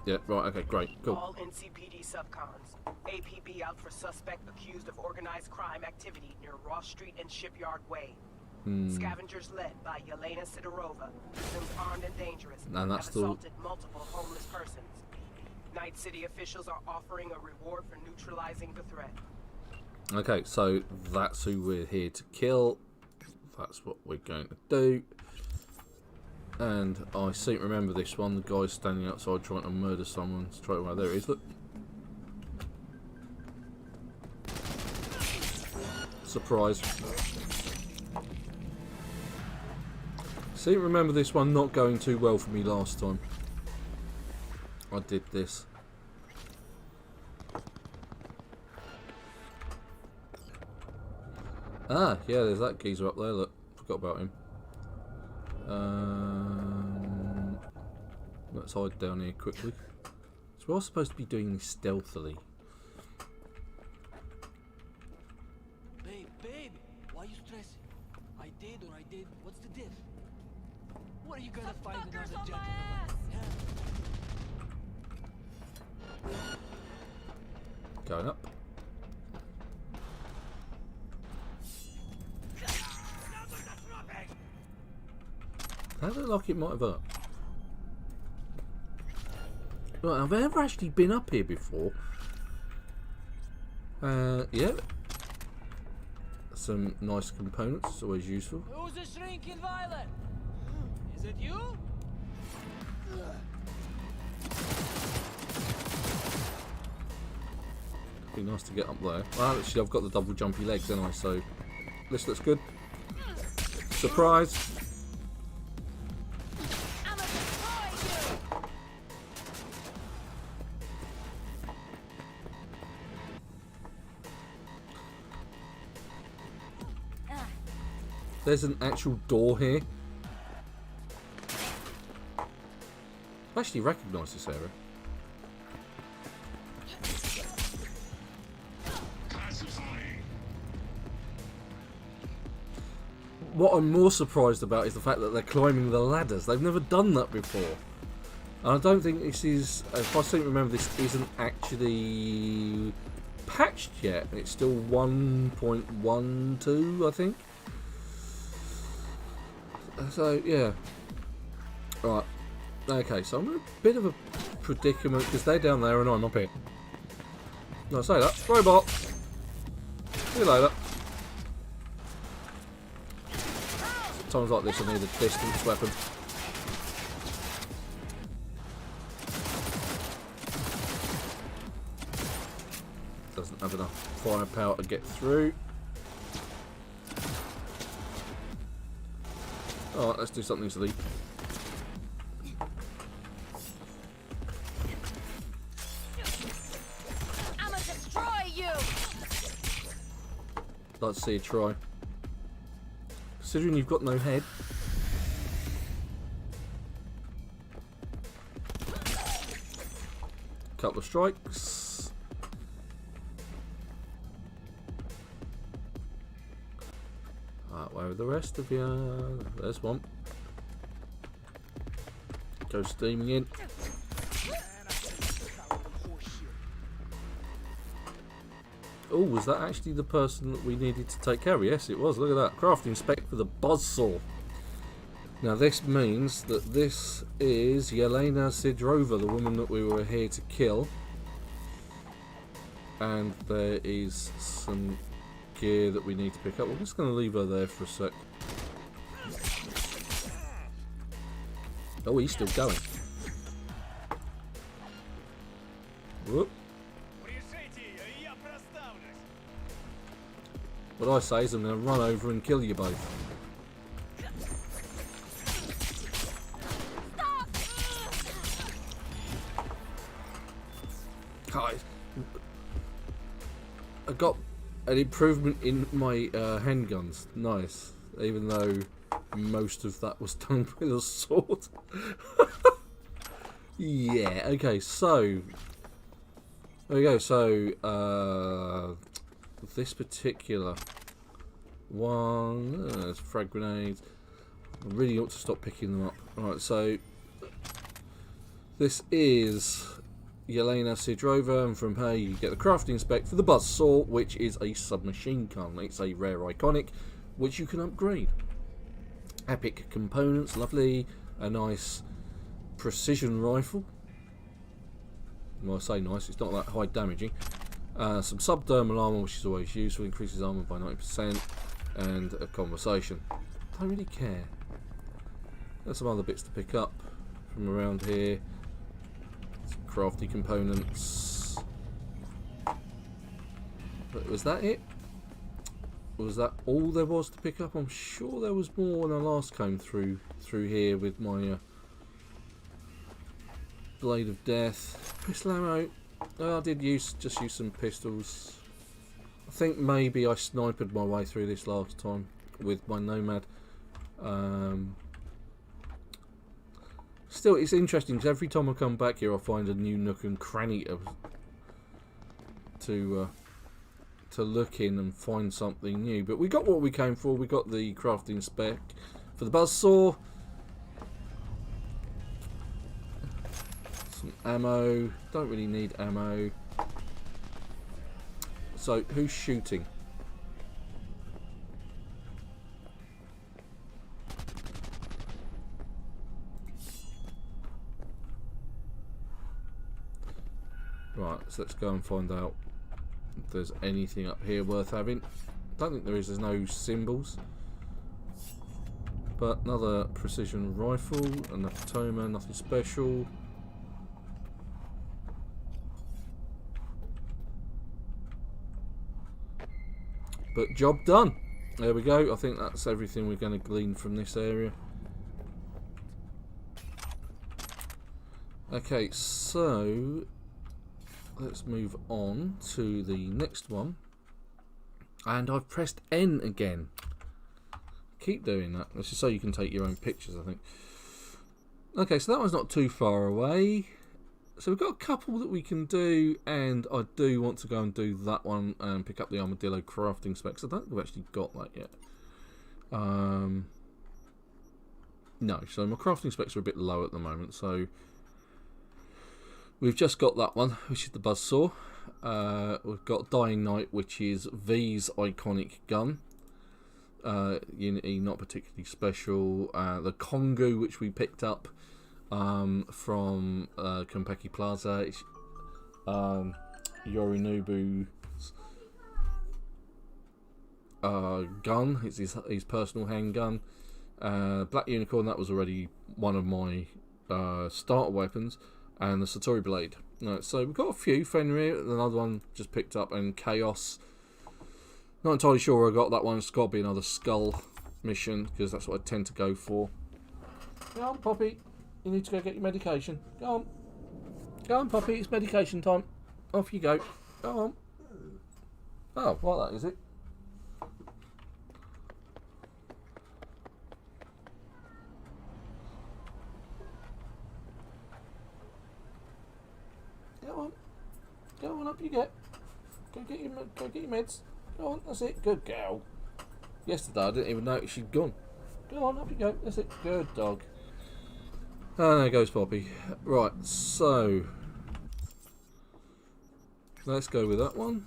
Yeah, right, okay, great, cool. All NCPD subcons. APB out for suspect accused of organized crime activity near Ross Street and Shipyard Way. Scavengers led by Yelena Sidorova, presumed armed and dangerous, And that's have assaulted multiple homeless persons. Night City officials are offering a reward for neutralizing the threat. Okay, so that's who we're here to kill. That's what we're going to do. And I seem to remember this one. The guy's standing outside trying to murder someone straight away. There he is, look. Surprise. Seem to remember this one not going too well for me last time I did this. Ah, yeah, there's that geezer up there, look. Forgot about him. Let's hide down here quickly. So we're all supposed to be doing this stealthily. Babe, why are you stressing? I did or I did, what's the diff? What are you gonna find another gentleman like? Going up. That looked like it might have up. Right, I've never actually been up here before. Yeah. Some nice components, it's always useful. Who's the shrinking violet? Is it you? Be nice to get up there. Well, actually, I've got the double jumpy legs, haven't I? So this looks good. Surprise! There's an actual door here. I actually recognise this area. What I'm more surprised about is the fact that they're climbing the ladders. They've never done that before. And I don't think this is, if I seem to remember, this isn't actually patched yet. It's still 1.12, I think. So, yeah. Right. Okay, so I'm in a bit of a predicament because they're down there and I'm up here. No, say that. Robot! See you later. Times like this I need a distance weapon. Doesn't have enough firepower to get through. Alright, let's do something silly. I'ma destroy you! Let's see a try. Considering you've got no head. Couple of strikes. Where are the rest of you? There's one. Go steaming in. Oh, was that actually the person that we needed to take care of? Yes, it was. Look at that. Crafting spec for the buzzsaw. Now, this means that this is Yelena Sidrova, the woman that we were here to kill. And there is some gear that we need to pick up. We're just going to leave her there for a sec. Oh, he's still going. Whoop. What I say is I'm going to run over and kill you both. Guys, I got an improvement in my handguns. Nice. Even though most of that was done with a sword. Yeah, okay, so there we go. So this particular one, there's frag grenades. I really ought to stop picking them up. Alright, so this is Yelena Sidrova, and from her you get the crafting spec for the buzzsaw, which is a submachine gun. It's a rare iconic, which you can upgrade. Epic components, lovely. A nice precision rifle. Well, I say nice, it's not that high damaging. Some subdermal armor, which is always useful, increases armor by 90%, and a conversation. Don't really care. There's some other bits to pick up from around here. Some crafty components. But was that it? Was that all there was to pick up? I'm sure there was more when I last came through here with my blade of death. Pistol ammo. I did just use some pistols. I think maybe I sniped my way through this last time with my Nomad. Still, it's interesting because every time I come back here I find a new nook and cranny to look in and find something new. But we got what we came for. We got the crafting spec for the buzzsaw. Some ammo. Don't really need ammo. So, who's shooting? Right, so let's go and find out if there's anything up here worth having. Don't think there is. There's no symbols. But another precision rifle, and a Toma, nothing special. But job done. There we go. I think that's everything we're going to glean from this area. Okay, so let's move on to the next one. And I've pressed N again. Keep doing that. This is so you can take your own pictures, I think. Okay, so that one's not too far away. So we've got a couple that we can do, and I do want to go and do that one and pick up the armadillo crafting specs. I don't think we've actually got that yet. No, so my crafting specs are a bit low at the moment, so we've just got that one, which is the buzzsaw. We've got Dying Knight, which is V's iconic gun. Unity, not particularly special. The Kongu, which we picked up from Konpeki Plaza. It's Yorinobu's gun. It's his personal handgun. Black Unicorn, that was already one of my starter weapons, and the Satori Blade. So we've got a few. Fenrir, another one just picked up, and Chaos. Not entirely sure where I got that one. It's got to be another Skull mission, because that's what I tend to go for. Go on, Poppy. You need to go get your medication. Go on. Go on, Poppy. It's medication time. Off you go. Go on. Oh, well, that is it. Go on. Go on, up you get. Go get your meds. Go on, that's it. Good girl. Yesterday I didn't even notice she'd gone. Go on, up you go. That's it. Good dog. And there goes Poppy. Right, so let's go with that one.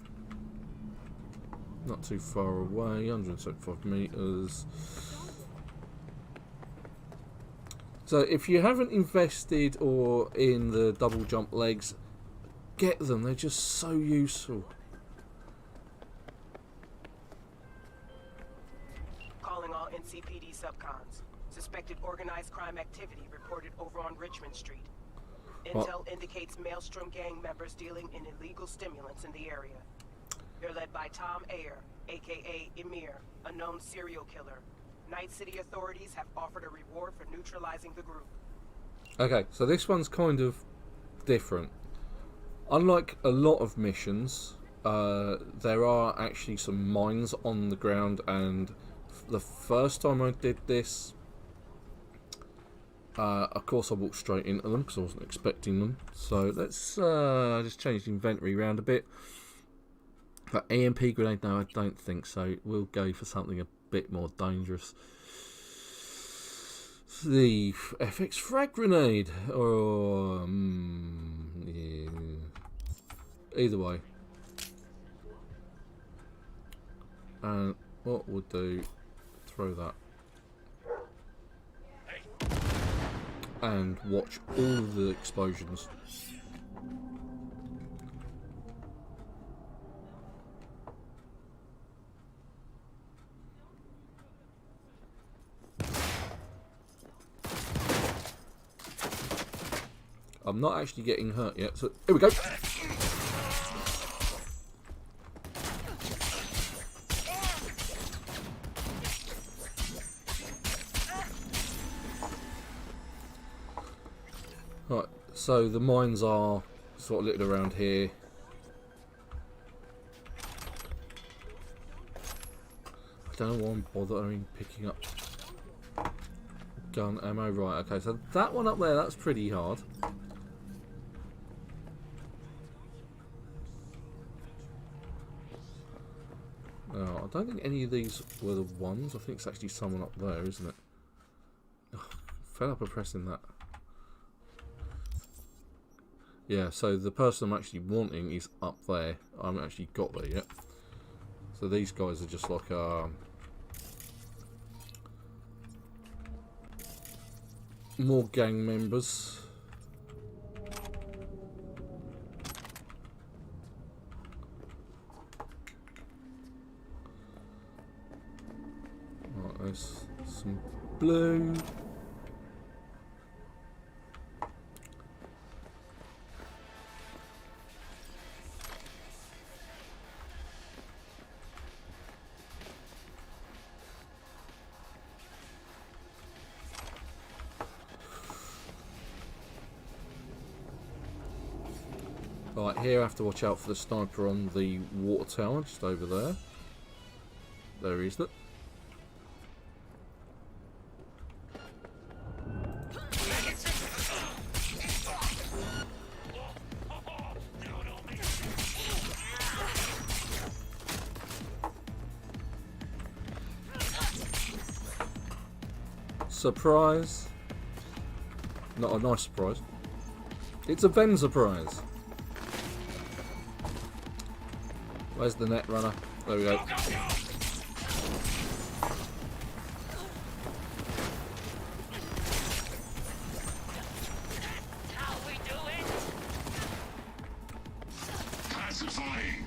Not too far away, 175 meters. So if you haven't invested or in the double jump legs, get them. They're just so useful. Calling all NCPD subcons. Suspected organized crime activity reported over on Richmond Street. Intel indicates Maelstrom gang members dealing in illegal stimulants in the area. They're led by Tom Ayer, aka Emir, a known serial killer. Night City authorities have offered a reward for neutralizing the group. Okay, so this one's kind of different. Unlike a lot of missions, there are actually some mines on the ground, and the first time I did this, of course I walked straight into them because I wasn't expecting them. So let's just change the inventory around a bit. But EMP grenade, no, I don't think so. We'll go for something a bit more dangerous. The FX frag grenade, or yeah. Either way. And what we'll do, throw that. And watch all of the explosions. I'm not actually getting hurt yet, so here we go. Right, so the mines are sort of littered around here. I don't know why I'm bothering picking up gun ammo. Right, okay, so that one up there, that's pretty hard. Oh, I don't think any of these were the ones. I think it's actually someone up there, isn't it? Oh, fed up of pressing that. Yeah, so the person I'm actually wanting is up there. I haven't actually got there yet. So these guys are just like more gang members. Right, there's some blue. Right, here I have to watch out for the sniper on the water tower, just over there. There he is. Look. Surprise. Not a nice surprise. It's a Ven surprise. Where's the net runner? There we go. How we do it? Pacifying.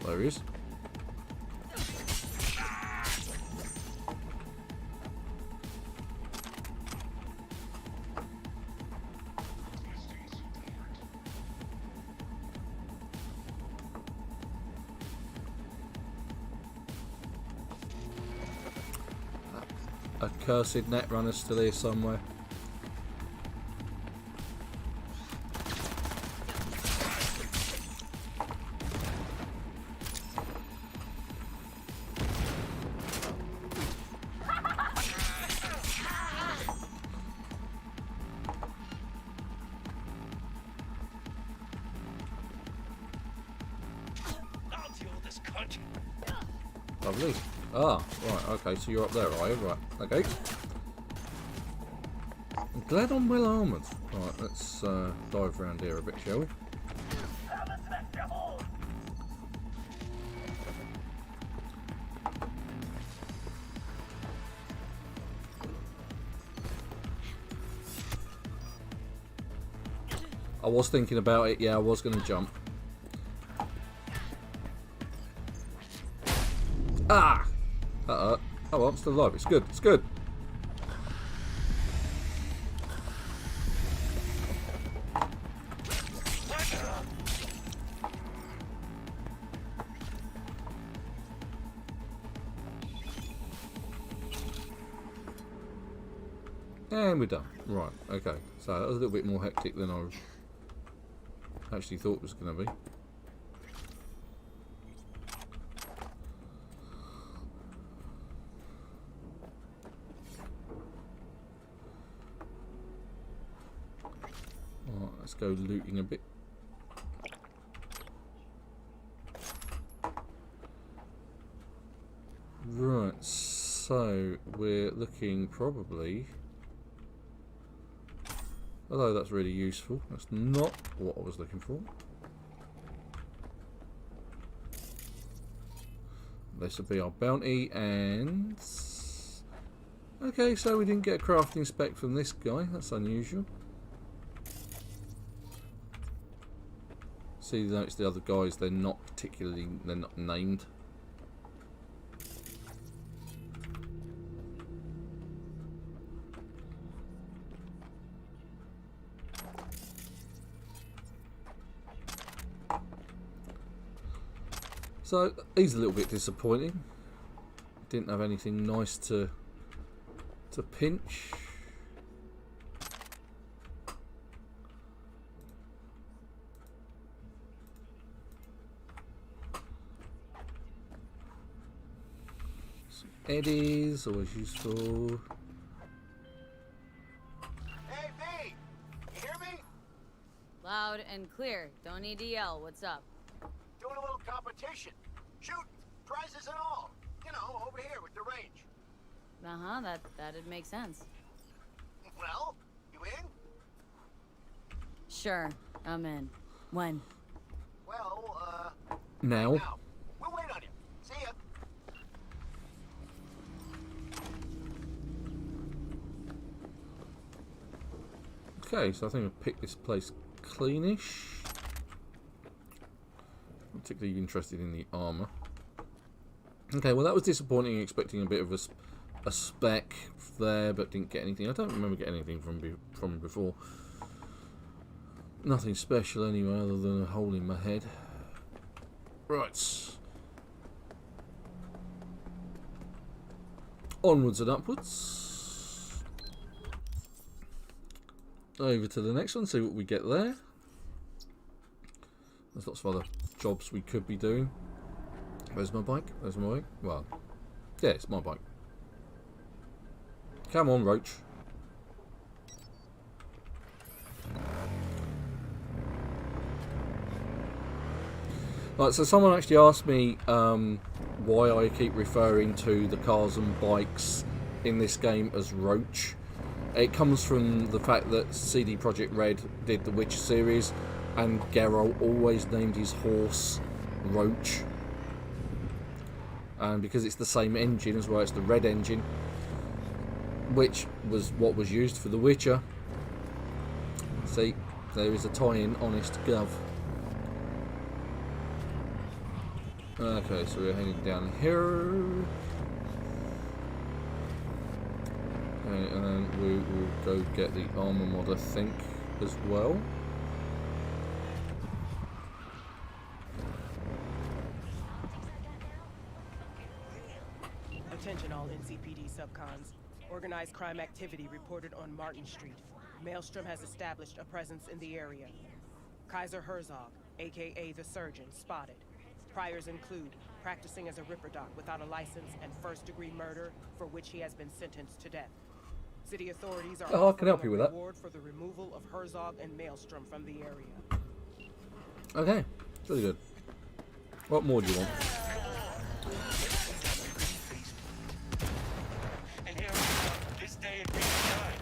There he is. A cursed netrunner still here somewhere. Lovely. Ah, right, okay, so you're up there, are you? Right, okay. I'm glad I'm well armoured. Right, let's dive around here a bit, shall we? I was thinking about it, yeah, I was going to jump. Ah! Oh, well, I'm still alive. It's good. It's good. And we're done. Right. Okay. So that was a little bit more hectic than I actually thought it was going to be. Let's go looting a bit. Right, so we're looking probably, although that's really useful, that's not what I was looking for. This will be our bounty, and okay, so we didn't get a crafting spec from this guy, that's unusual. See, notice the other guys, they're not named. So he's a little bit disappointing. Didn't have anything nice to pinch. Eddies, always useful. Hey, V! You hear me? Loud and clear. Don't need to yell. What's up? Doing a little competition. Shoot, prizes and all. You know, over here with the range. Uh-huh, that'd make sense. Well, you in? Sure, I'm in. When? Well, Now. now. We'll wait on you. See ya. Okay, so I think I've picked this place cleanish. I'm particularly interested in the armour. Okay, well that was disappointing, expecting a bit of a spec there, but didn't get anything. I don't remember getting anything from before. Nothing special anyway, other than a hole in my head. Right. Onwards and upwards. Over to the next one, see what we get there. There's lots of other jobs we could be doing. Where's my bike? Where's my bike? Well, yeah, it's my bike. Come on, Roach. Right, so someone actually asked me why I keep referring to the cars and bikes in this game as Roach. It comes from the fact that CD Projekt Red did the Witcher series, and Geralt always named his horse Roach. And because it's the same engine as well, it's the red engine, which was what was used for The Witcher. See, there is a tie-in, honest gov. Okay, so we're heading down here. Okay, and then we will go get the armor mod, I think, as well. Attention all NCPD subcons. Organized crime activity reported on Martin Street. Maelstrom has established a presence in the area. Kaiser Herzog, aka the Surgeon, spotted. Priors include practicing as a Ripper Doc without a license and first-degree murder, for which he has been sentenced to death. City authorities are Oh, I can help you with that. reward for the removal of Herzog and Maelstrom from the area. Okay, it's really good. What more do you want? And here we are, this day and time.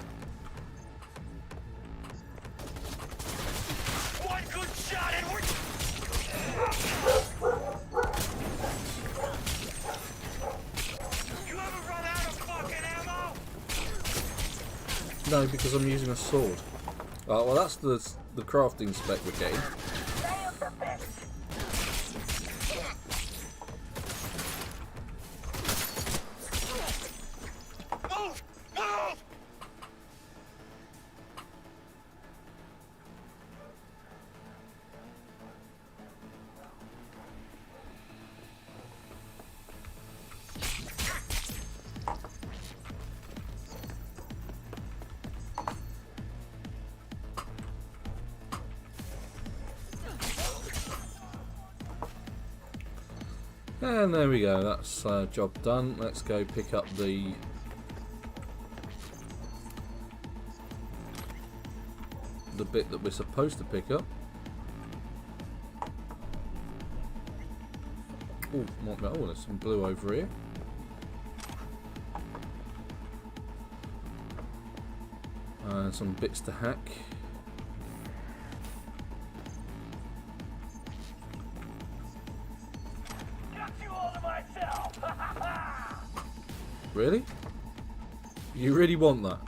One good shot and we're... You ever run out of fucking ammo? No, because I'm using a sword. Well, that's the crafting spec we're getting. Move! Move! And there we go, that's job done. Let's go pick up the bit that we're supposed to pick up. Oh, there's some blue over here. And some bits to hack. Really? You really want that?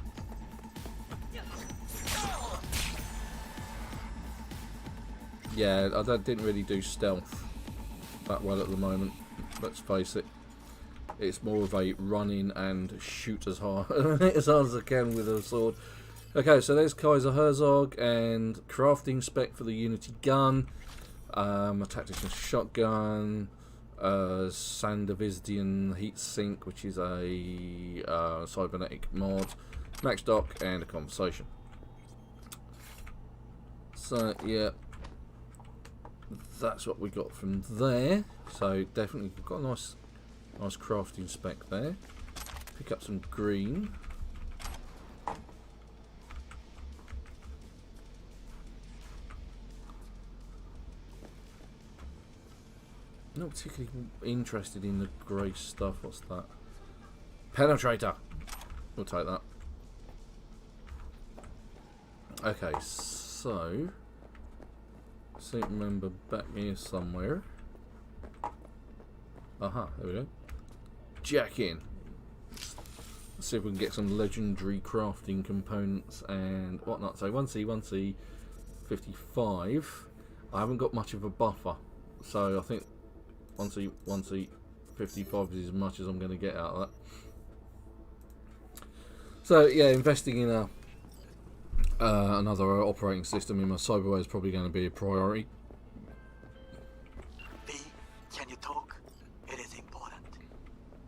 Yeah, I didn't really do stealth that well at the moment. Let's face it. It's more of a run in and shoot as hard as I can with a sword. Okay, so there's Kaiser Herzog and crafting spec for the Unity gun, a tactical shotgun, Sandovizian heatsink, which is a cybernetic mod, max dock, and a conversation. So yeah, that's what we got from there. So definitely got a nice crafting spec there. Pick up some green. Not particularly interested in the grey stuff. What's that? Penetrator. We'll take that. Okay, so I seem to remember back here somewhere. Aha, there we go. Jack in. Let's see if we can get some legendary crafting components and whatnot. So 1C, 1C, 55. I haven't got much of a buffer, so I think 1C, 55 is as much as I'm going to get out of that. So yeah, investing in another operating system in my cyberware is probably going to be a priority. V, can you talk? It is important.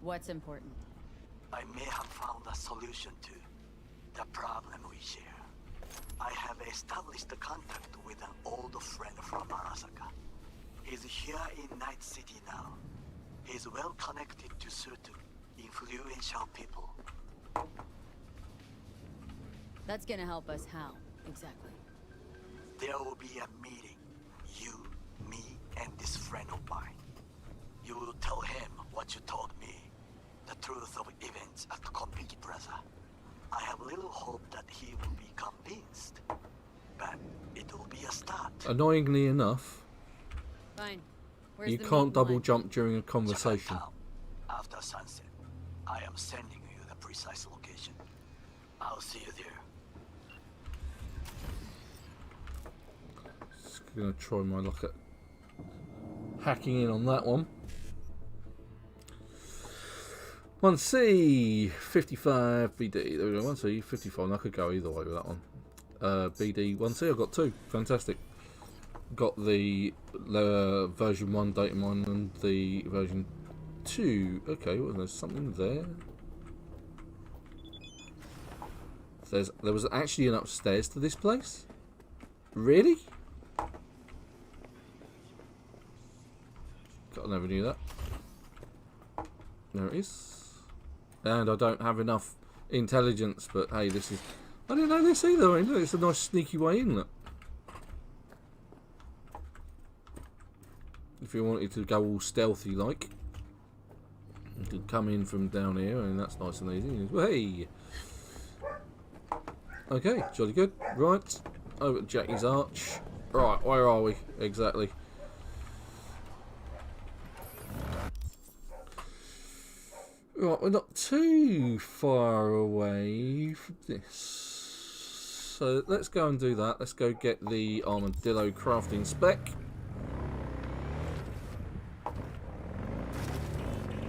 What's important? I may have found a solution to the problem we share. I have established a contact with an old friend from Arasaka. He's here in Night City now. He's well connected to certain influential people. That's gonna help us how, exactly? There will be a meeting. You, me, and this friend of mine. You will tell him what you told me. The truth of events at Konpeki Plaza. I have little hope that he will be convinced. But it will be a start. Annoyingly enough, Fine. Where's you the can't meeting double point? jump during a conversation. Japantown, after sunset. I am sending you the precise location. I'll see you there. Just gonna try my luck at hacking in on that one. 1C 55 BD. There we go. 1C 55. I could go either way with that one. BD 1C. I've got 2. Fantastic. Got the version 1 data mine and the version 2. Okay, well, there's something there. There was actually an upstairs to this place? Really? God, I never knew that. There it is. And I don't have enough intelligence, but hey, this is... I didn't know this either. I mean, look, it's a nice sneaky way in, look. If you wanted to go all stealthy like, you could come in from down here, and that's nice and easy. Hey! Okay, jolly good. Right, over at Jackie's Arch. Right, where are we exactly? Right, we're not too far away from this. So let's go and do that. Let's go get the armadillo crafting spec.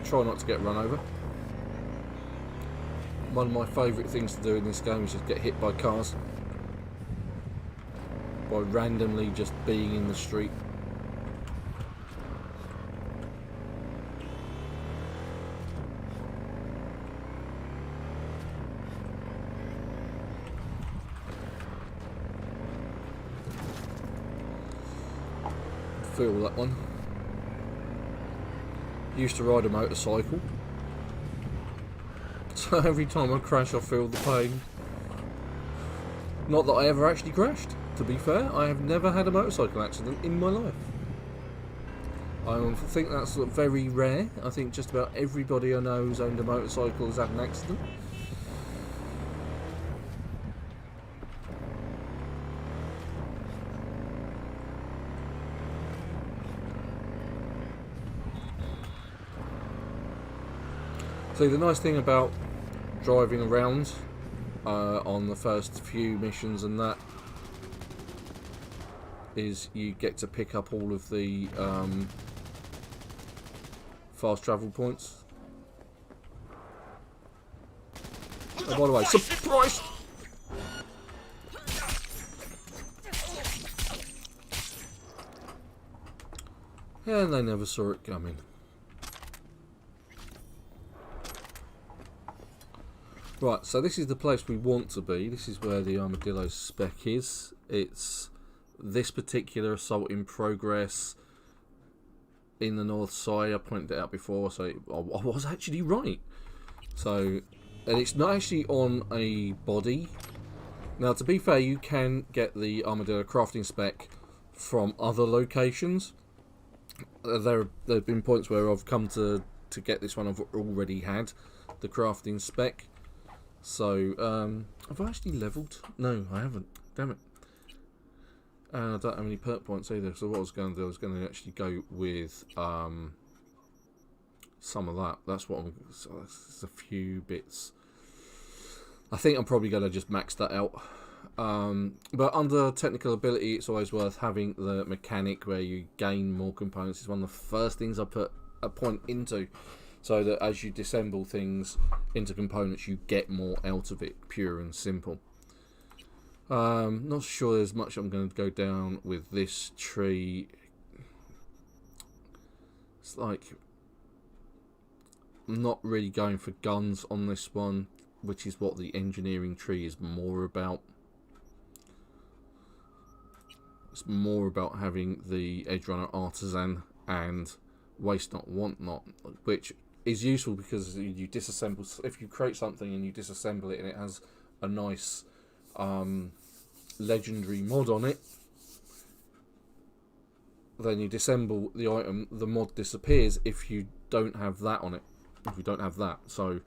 Try not to get run over. One of my favourite things to do in this game is just get hit by cars. By randomly just being in the street. Feel that one. Used to ride a motorcycle. So every time I crash I feel the pain. Not that I ever actually crashed, to be fair. I have never had a motorcycle accident in my life. I think that's very rare. I think just about everybody I know who's owned a motorcycle has had an accident. See, the nice thing about driving around on the first few missions and that is you get to pick up all of the fast travel points. Oh, by the way, surprise! And they never saw it coming. Right, so this is the place we want to be. This is where the armadillo spec is. It's this particular assault in progress in the north side. I pointed it out before, so I was actually right. So, and it's not actually on a body. Now, to be fair, you can get the armadillo crafting spec from other locations. There have been points where I've come to get this one. I've already had the crafting spec. So, have I actually leveled? No, I haven't. Damn it. And I don't have any perk points either. So what I was going to do, I was going to actually go with some of that. That's what I'm... So there's a few bits. I think I'm probably going to just max that out. But under technical ability, it's always worth having the mechanic where you gain more components. It's one of the first things I put a point into. So that as you disassemble things into components, you get more out of it, pure and simple. Not sure there's much I'm going to go down with this tree. It's like, I'm not really going for guns on this one, which is what the engineering tree is more about. It's more about having the Edge Runner Artisan and Waste Not, Want Not, which is useful because you disassemble. If you create something and you disassemble it and it has a nice legendary mod on it, then you disassemble the item, the mod disappears if you don't have that on it. If you don't have that, so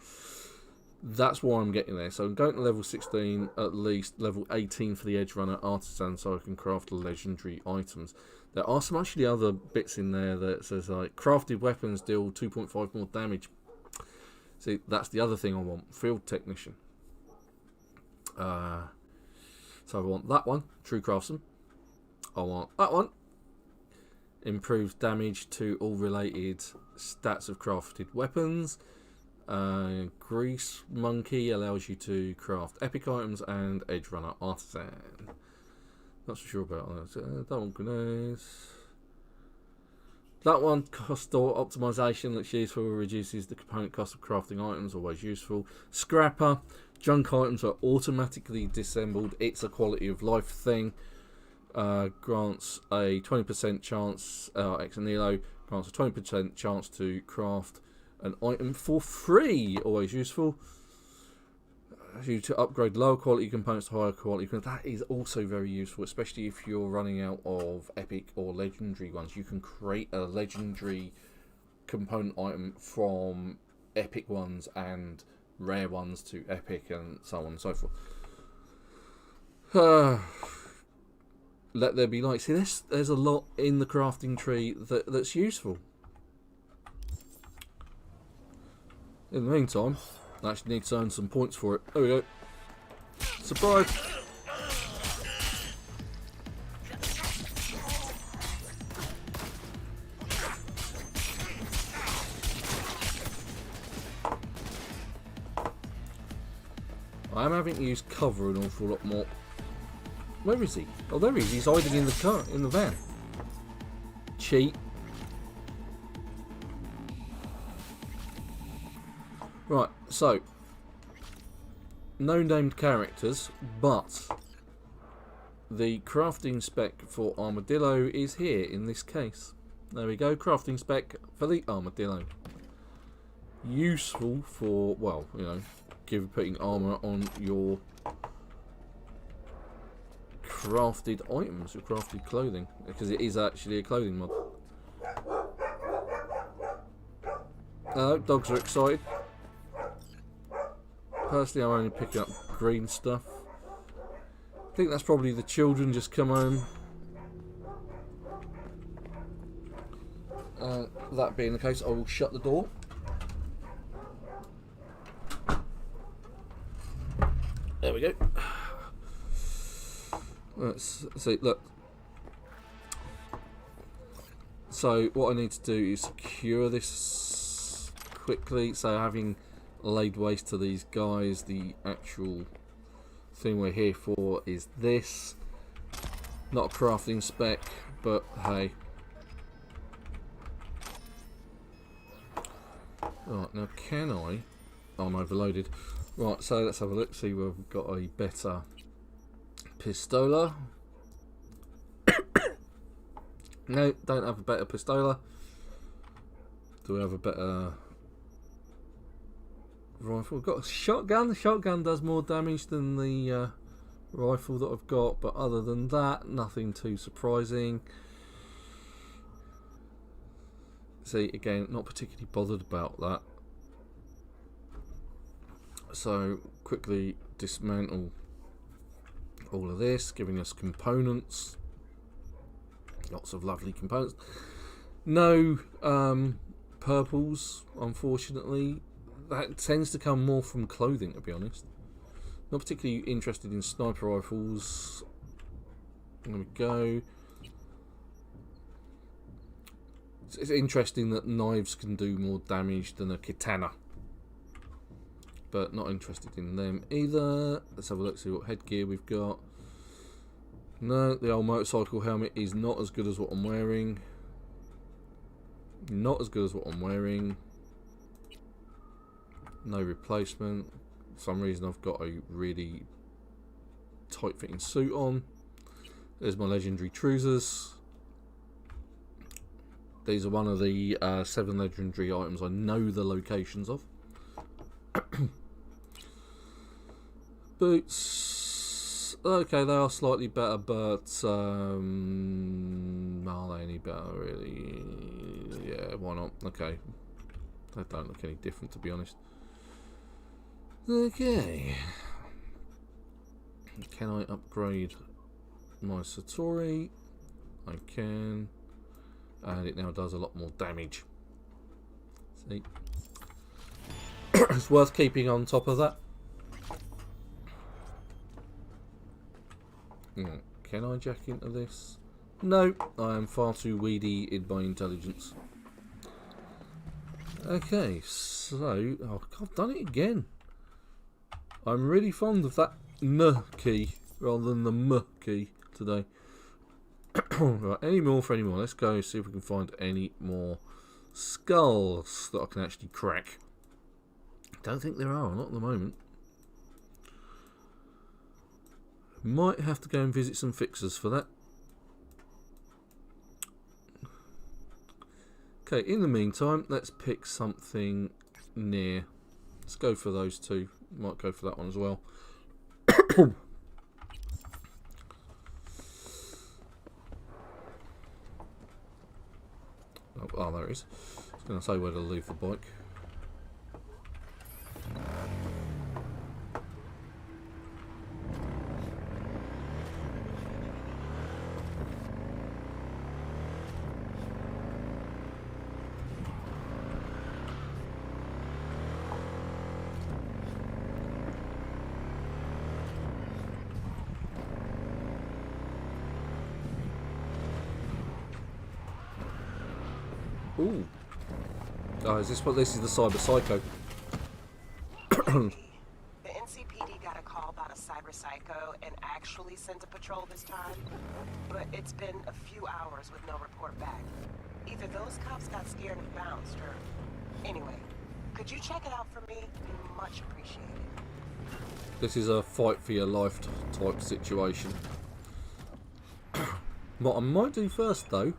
that's why I'm getting there. So I'm going to level 16, at least level 18 for the Edge Runner Artisan, so I can craft legendary items. There are some actually other bits in there that says like crafted weapons deal 2.5 more damage. See, that's the other thing I want. Field Technician. So I want that one, True Craftsman. I want that one. Improves damage to all related stats of crafted weapons. Grease Monkey allows you to craft epic items, and Edge Runner Artisan. Not so sure about that. That one grenades. That one cost door optimization looks useful, reduces the component cost of crafting items, always useful. Scrapper, junk items are automatically disassembled. It's a quality of life thing. Grants a 20% chance, ex nihilo grants a 20% chance to craft an item for free, always useful. You to upgrade lower quality components to higher quality. That is also very useful, especially if you're running out of epic or legendary ones. You can create a legendary component item from epic ones and rare ones to epic, and so on and so forth. Let there be light. See, there's a lot in the crafting tree that's useful. In the meantime, I actually need to earn some points for it. There we go. Surprise! I am having to use cover an awful lot more. Where is he? Oh, there he is. He's hiding in the car, in the van. Cheat. Right, so no named characters, but the crafting spec for Armadillo is here in this case. There we go, crafting spec for the Armadillo. Useful for, well, you know, putting armor on your crafted items, your crafted clothing, because it is actually a clothing mod. Dogs are excited. Personally, I'm only picking up green stuff. I think that's probably the children just come home. That being the case, I will shut the door. There we go. Let's see, look. So what I need to do is secure this quickly. So having laid waste to these guys, the actual thing we're here for is this. Not a crafting spec, but hey. Right, now can I... Oh, I'm overloaded. Right, so let's have a look, see where we've got a better pistola. No, don't have a better pistola. Do we have a better rifle? We've got a shotgun. The shotgun does more damage than the rifle that I've got, but other than that, nothing too surprising. See, again, not particularly bothered about that. So, quickly dismantle all of this, giving us components. Lots of lovely components. No purples, unfortunately. That tends to come more from clothing, to be honest. Not particularly interested in sniper rifles. There we go. It's interesting that knives can do more damage than a katana, but not interested in them either. Let's have a look, see what headgear we've got. No, the old motorcycle helmet is not as good as what I'm wearing. Not as good as what I'm wearing. No replacement. For some reason I've got a really tight fitting suit on. There's my legendary trousers. These are one of the 7 legendary items I know the locations of. Boots. Okay, they are slightly better, but are they any better, really? Yeah, why not? Okay. They don't look any different, to be honest. Okay. Can I upgrade my Satori? I can. And it now does a lot more damage. See? It's worth keeping on top of that. Can I jack into this? No, I am far too weedy in my intelligence. Okay, so... Oh, I've done it again. I'm really fond of that N key rather than the M key today. Right, any more for any more? Let's go see if we can find any more skulls that I can actually crack. Don't think there are, not at the moment. Might have to go and visit some fixers for that. Okay, in the meantime, let's pick something near. Let's go for those two. Might go for that one as well. Oh, there it is. I was going to say where to leave the bike. Ooh. Oh, is this what this is, the Cyber Psycho? The NCPD got a call about a cyber psycho and actually sent a patrol this time. But it's been a few hours with no report back. Either those cops got scared and bounced, or... Anyway, could you check it out for me? Much appreciated. This is a fight for your life type situation. What I might do first, though...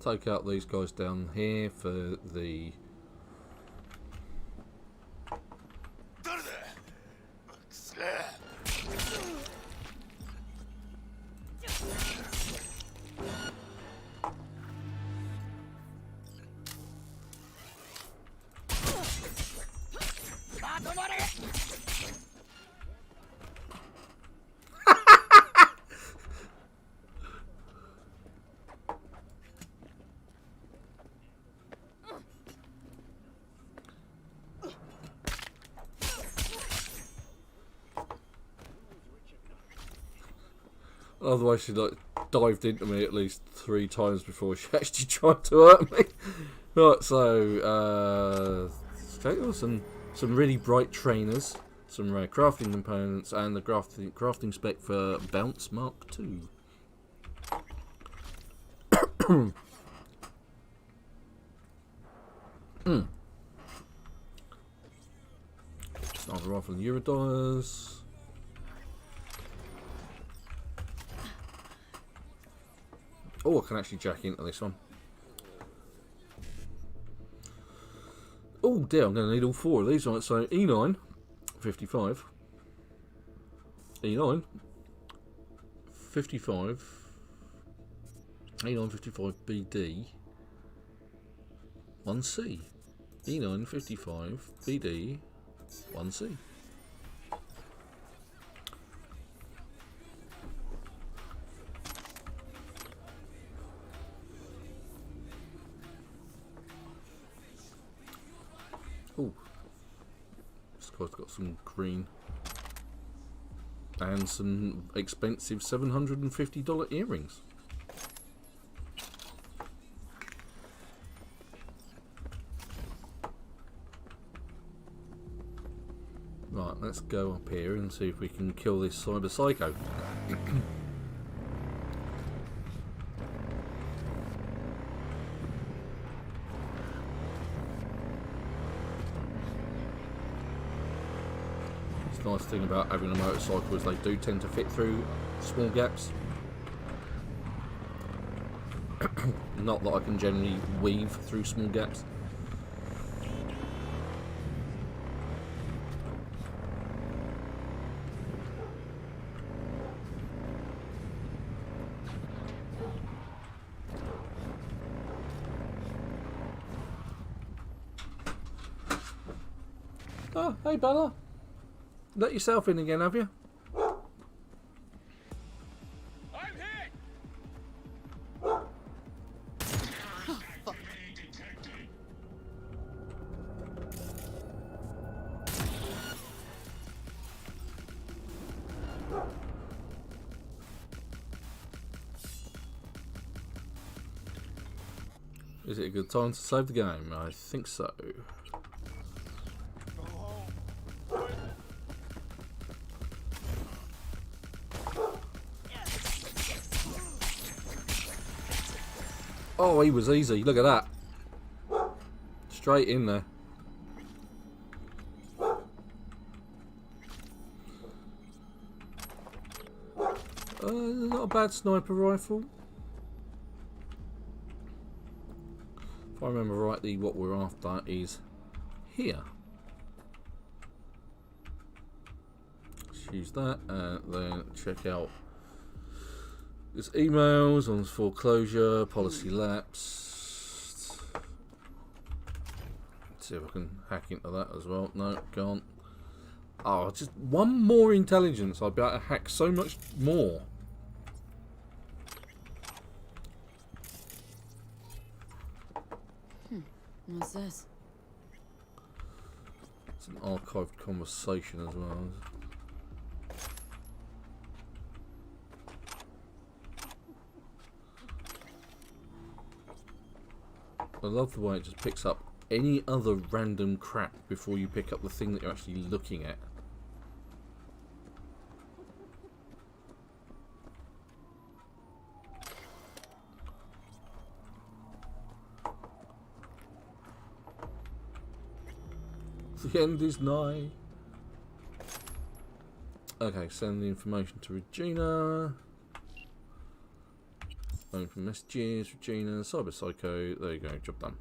take out these guys down here for the otherwise she like dived into me at least 3 times before she actually tried to hurt me. Right, so okay, some really bright trainers, some rare crafting components, and the crafting spec for Bounce Mark II. Sniper rifle and Eurodolars. Oh, I can actually jack into this one. Oh dear, I'm going to need all 4 of these. Right, so E9, 55. E9, 55. E9, 55, BD. 1C. E9, 55, BD. 1C. Oh, this guy's got some green and some expensive $750 earrings. Right, let's go up here and see if we can kill this cyber psycho. The nice thing about having a motorcycle is they do tend to fit through small gaps. Not that I can generally weave through small gaps. Oh, hey Bella. Let yourself in again, have you? I'm hit! Is it a good time to save the game? I think so. Oh, he was easy. Look at that. Straight in there. Not a bad sniper rifle. If I remember rightly, what we're after is here. Let's use that and then check out his emails on foreclosure, policy lapsed. Let's see if I can hack into that as well. No, can't. Oh, just one more intelligence. I'd be able to hack so much more. What's this? It's an archived conversation as well. I love the way it just picks up any other random crap before you pick up the thing that you're actually looking at. The end is nigh. Okay, send the information to Regina. Phone from messages, Regina, Cyber Psycho. There you go, job done.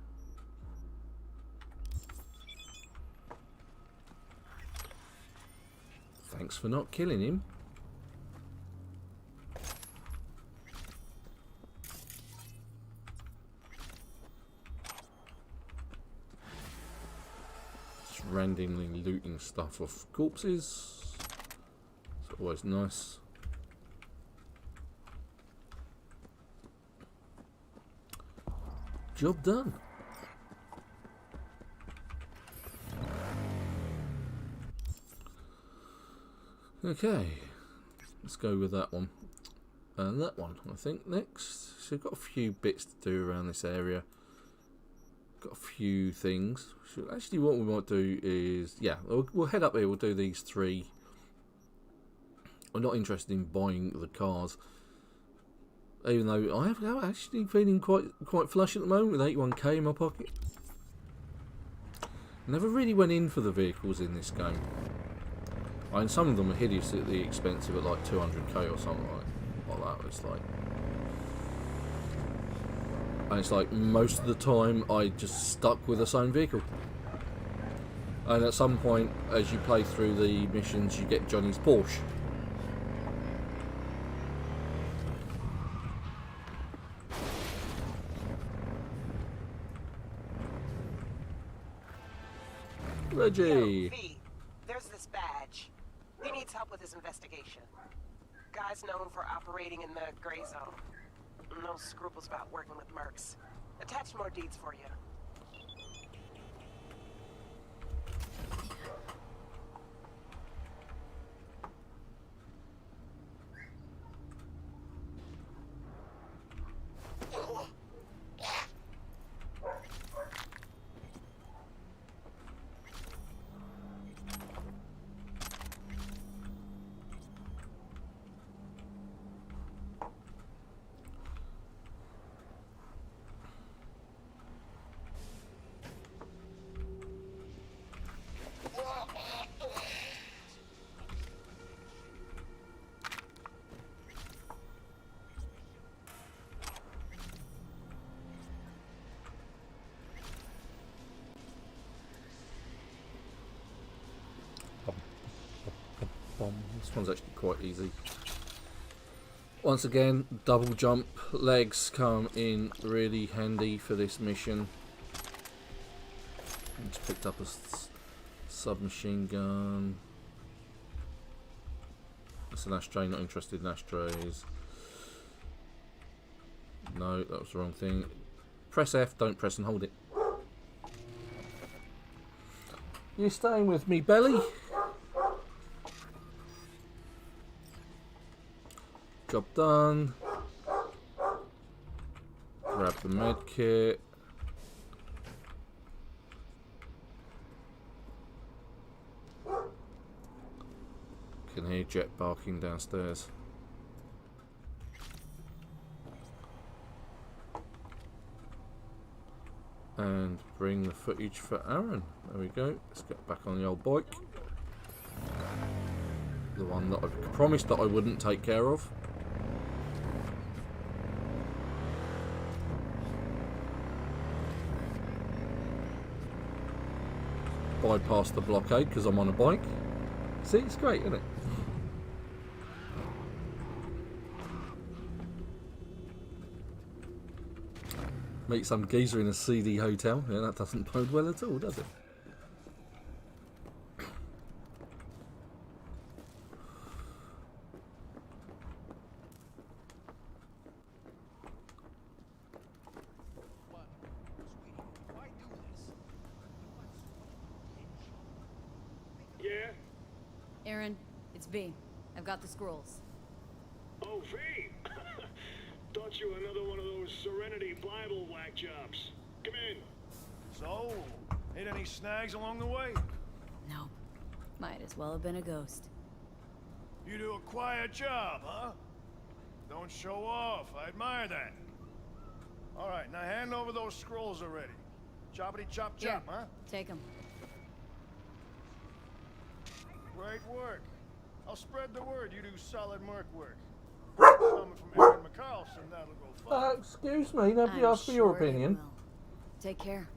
Thanks for not killing him. Randomly looting stuff off corpses. It's always nice. Job done. Okay, let's go with that one. And that one, I think, next. So we've got a few bits to do around this area. Got a few things. So actually, what we might do is, yeah, we'll head up here. We'll do these three. I'm not interested in buying the cars, even though I'm actually feeling quite flush at the moment with 81k in my pocket. Never really went in for the vehicles in this game. I mean, some of them are hideously expensive at like 200k or something like that. It's like. And it's like most of the time I just stuck with the same vehicle. And at some point, as you play through the missions, you get Johnny's Porsche. Reggie! Yo, V, there's this badge. He needs help with his investigation. Guy's known for operating in the gray zone. No scruples about working with mercs. Attach more deeds for you. This one's actually quite easy. Once again, double jump legs come in really handy for this mission. Just picked up a submachine gun. That's an ashtray, not interested in ashtrays. No, that was the wrong thing. Press F, don't press and hold it. You staying with me, Belly? Job done. Grab the med kit. can hear Jet barking downstairs. And bring the footage for Aaron. There we go. Let's get back on the old bike. The one that I promised that I wouldn't take care of. Bypass the blockade because I'm on a bike. See, it's great, isn't it? Meet some geezer in a seedy hotel. Yeah, that doesn't bode well at all, does it? Yeah? Aaron, it's V. I've got the scrolls. Oh, V! Thought you were another one of those Serenity Bible whack jobs. Come in. So, hit any snags along the way? Nope. Might as well have been a ghost. You do a quiet job, huh? Don't show off. I admire that. All right, now hand over those scrolls already. Choppity chop chop, huh? Take them. Great work. I'll spread the word you do solid merc work. Coming from Aaron McCarlson, that'll go far. Excuse me, nobody asked for your opinion. Take care.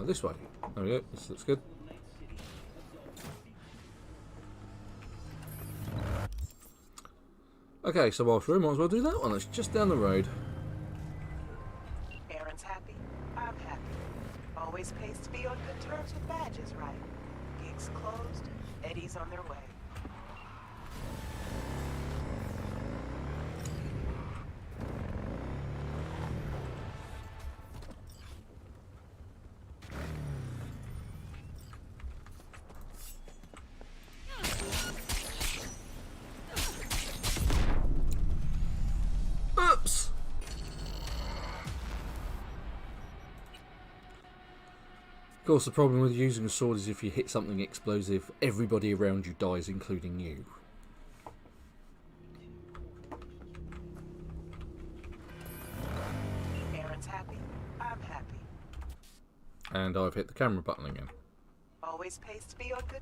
This way. There we go. This looks good. Okay, so whilst we might as well do that one. It's just down the road. Aaron's happy. I'm happy. Always pays to be on good terms with badges, right? Gigs closed. Eddie's on their way. Oops! Of course, the problem with using a sword is if you hit something explosive, everybody around you dies, including you. Aaron's happy. I'm happy. And I've hit the camera button again. Always pays to be on good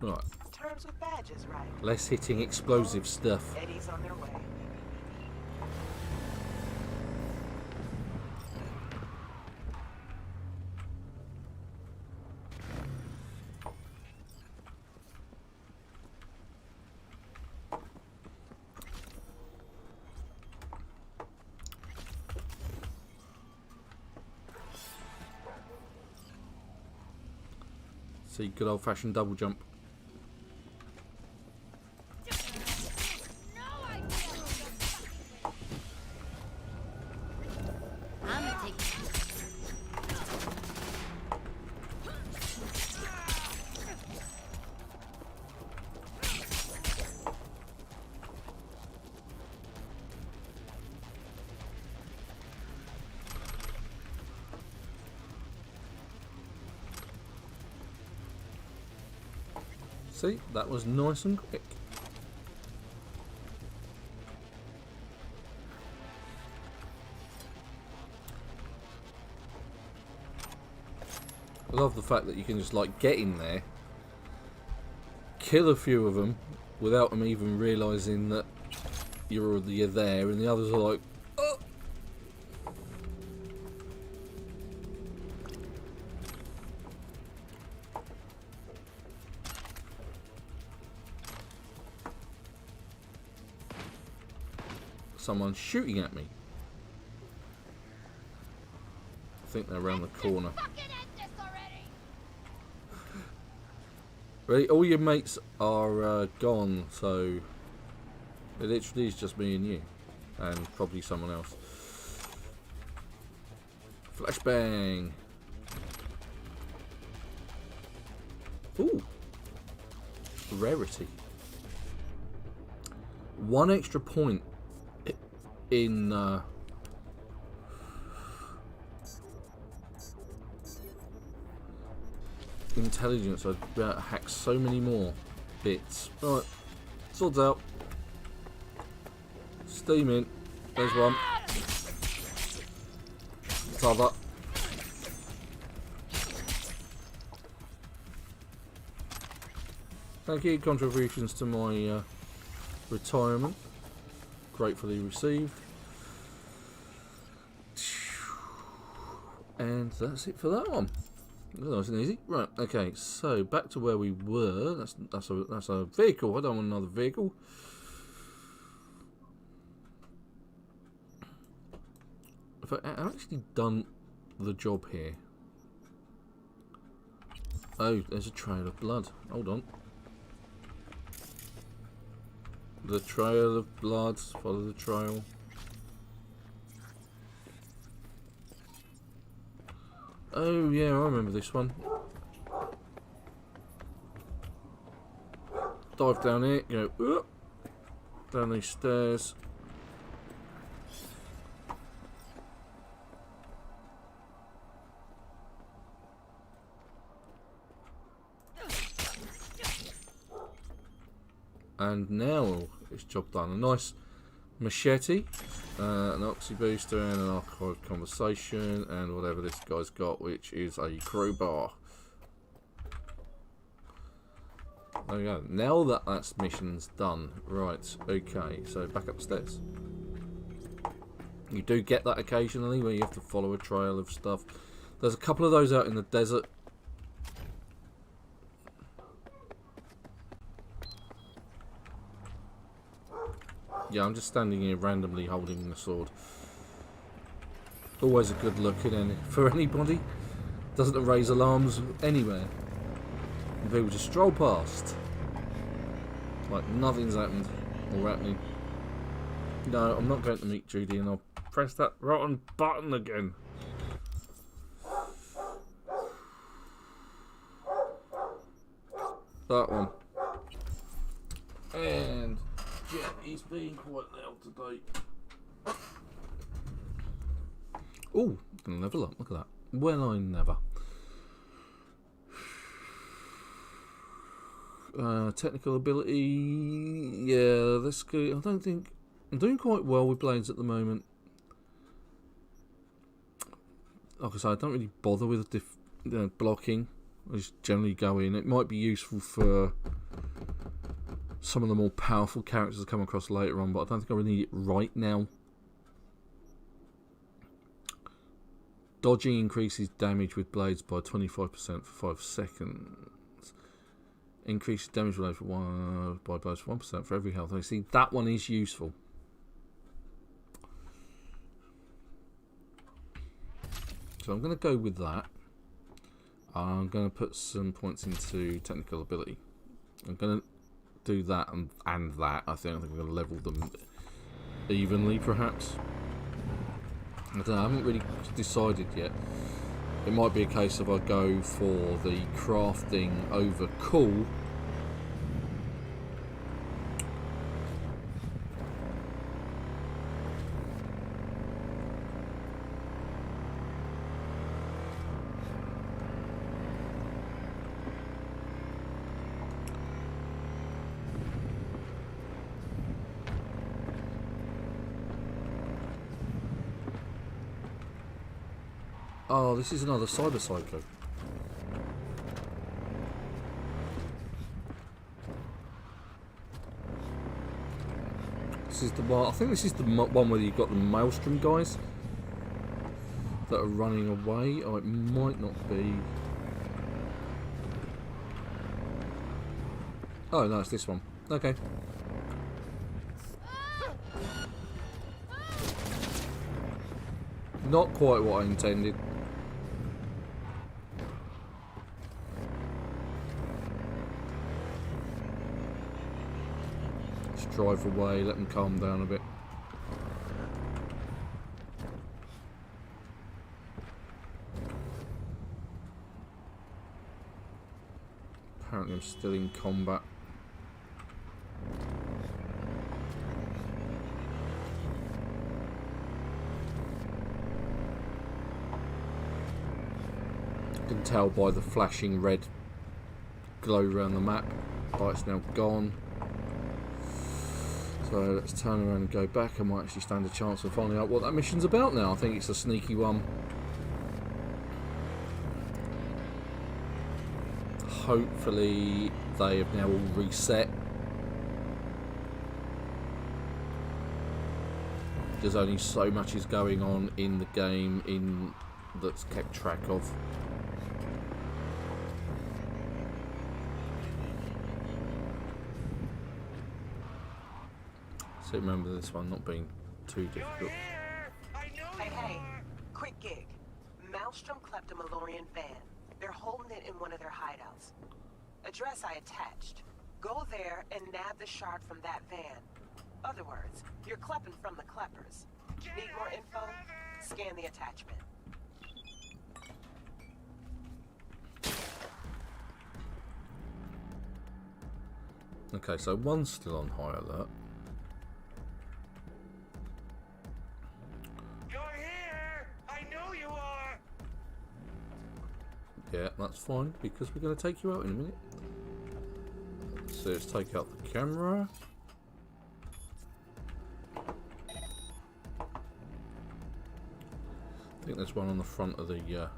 Right, terms with badges, right? less hitting explosive stuff. Eddie's on their way. See, good old-fashioned double jump. I'm gonna take it. See, that was nice and quick. I love the fact that you can just like get in there, kill a few of them without them even realising that you're there, and the others are like, oh! Someone's shooting at me. I think they're around the corner. Right, all your mates are gone, so it literally is just me and you, and probably someone else. Flashbang! Ooh, rarity. 1 extra point in intelligence, I'd be able to hack so many more bits. Right, swords out. Steam in. There's one. Other. Thank you. Contributions to my retirement. Gratefully received. And that's it for that one. Nice and easy. Right. Okay. So back to where we were. That's a vehicle. I don't want another vehicle. I've actually done the job here. Oh, there's a trail of blood. Hold on. The trail of blood. Follow the trail. Oh yeah, I remember this one. Dive down here. Go down these stairs. And now it's job done. A nice machete, an oxy booster, and an archive conversation, and whatever this guy's got, which is a crowbar. There we go. Now that mission's done. Right, okay, so back upstairs. You do get that occasionally where you have to follow a trail of stuff. There's a couple of those out in the desert. Yeah, I'm just standing here randomly holding the sword. Always a good look for anybody. Doesn't raise alarms anywhere. And people just stroll past. Like nothing's happened or happening. No, I'm not going to meet Judy, and I'll press that rotten button again. That one. And yeah, he's being quite loud today. Oh, gonna level up. Look at that. Well, I never. Technical ability. Yeah, let's go. I don't think I'm doing quite well with blades at the moment. Like I say, I don't really bother with blocking. I just generally go in. It might be useful for some of the more powerful characters to come across later on, but I don't think I really need it right now. Dodging increases damage with blades by 25% for 5 seconds. Increases damage by blades for 1% for every health. I see that one is useful. So I'm going to go with that. I'm going to put some points into technical ability. I'm going to do that and that. I think I'm going to level them evenly, perhaps. I don't know, I haven't really decided yet. It might be a case of I go for the crafting over cool. Oh, this is another Cyber Psycho. This is the one. I think this is the one where you've got the Maelstrom guys that are running away. Oh, it might not be. Oh no, it's this one. Okay. Not quite what I intended. Just drive away, let them calm down a bit. Apparently I'm still in combat. can tell by the flashing red glow around the map. Light's now gone. So let's turn around and go back. I might actually stand a chance of finding out what that mission's about now. I think it's a sneaky one. Hopefully they have now all reset. There's only so much is going on in the game that's kept track of. So remember this one not being too difficult. Hey, quick gig. Maelstrom clept a Malorian van. They're holding it in one of their hideouts. Address I attached. Go there and nab the shard from that van. Other words, you're klepping from the kleppers. Need more info? Scan the attachment. Okay, so one's still on high alert. You're here! I know you are! Yeah, that's fine, because we're going to take you out in a minute. So let's take out the camera. I think there's one on the front of the... Can't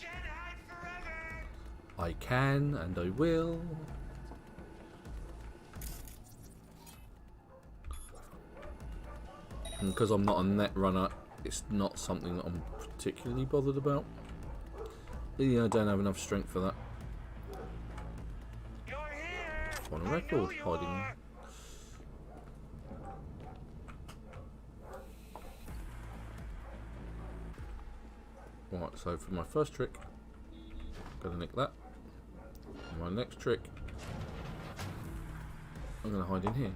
hide forever! I can, and I will. And because I'm not a net runner, it's not something that I'm particularly bothered about. Yeah, I don't have enough strength for that. You're here! On a record, hiding. Right, so for my first trick, I'm gonna nick that. For my next trick, I'm gonna hide in here.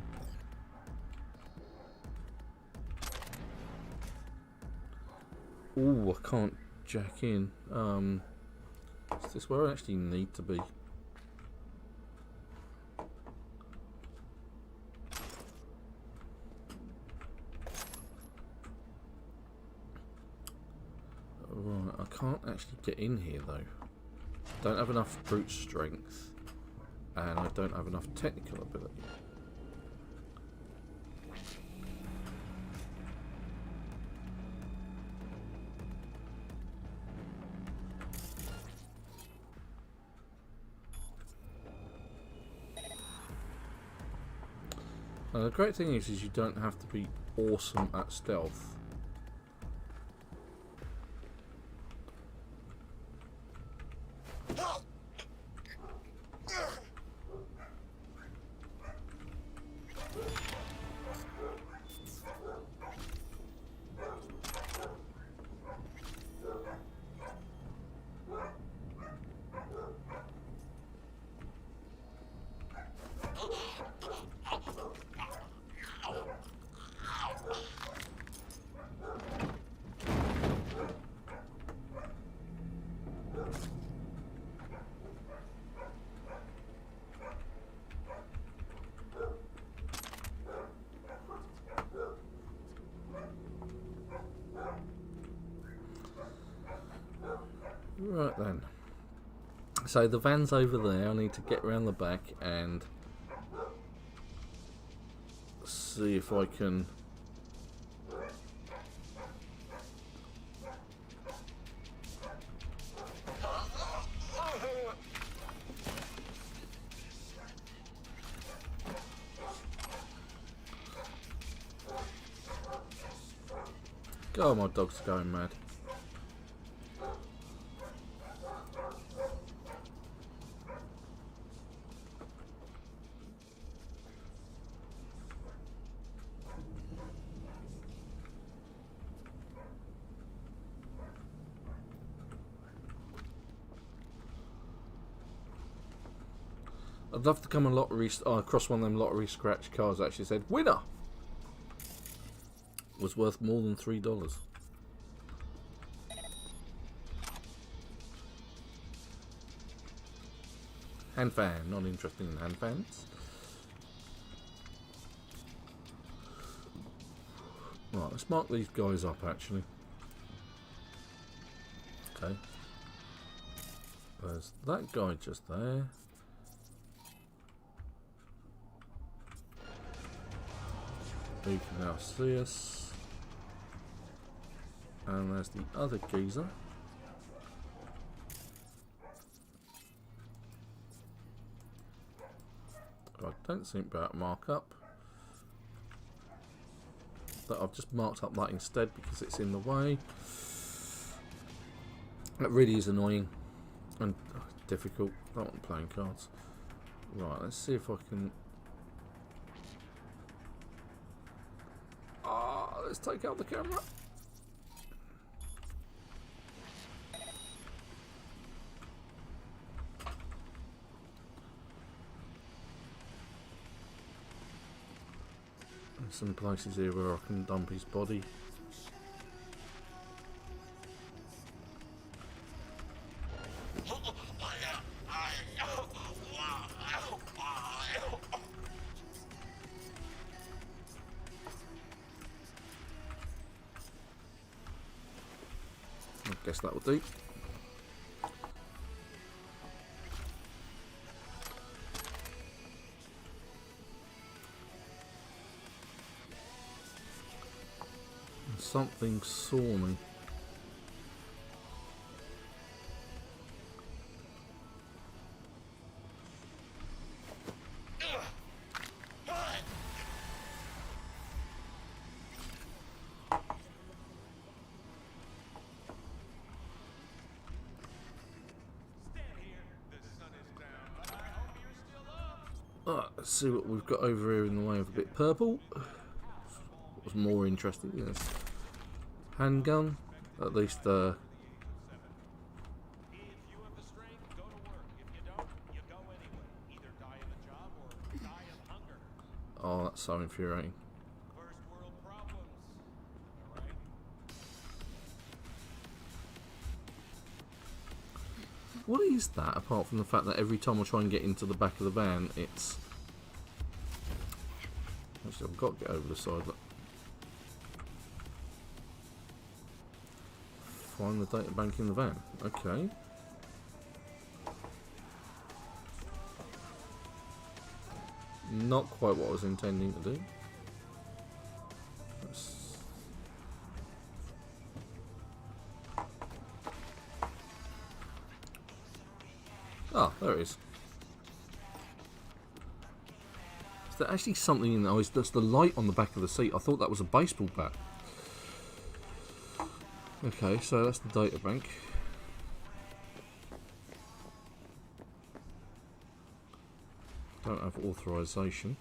Ooh, I can't jack in. Is this where I actually need to be? Right, I can't actually get in here though. Don't have enough brute strength, and I don't have enough technical ability. Now, the great thing is you don't have to be awesome at stealth. Right then. So the van's over there. I need to get around the back and see if I can... God, my dog's going mad. I'd love to come on lottery across one of them lottery scratch cards that actually said winner was worth more than $3. Hand fan, not interested in hand fans. Right, let's mark these guys up actually. Okay. There's that guy just there. He can now see us. And there's the other geezer. I don't think about mark up. That I've just marked up that instead because it's in the way. That really is annoying and difficult. I don't want playing cards. Right, let's see if I can. Let's take out the camera. There's some places here where I can dump his body. I guess that will do. Something saw me. Let's see what we've got over here in the way of a bit purple. What's more interesting? Yes. Handgun, at least. Oh, that's so infuriating. What is that? Apart from the fact that every time I try and get into the back of the van, it's. Actually, I've got to get over the side. Look. Find the data bank in the van. Okay. Not quite what I was intending to do. Ah, there it is. Is there actually something in there? Oh, that's the light on the back of the seat. I thought that was a baseball bat. Okay, so that's the data bank. Don't have authorization.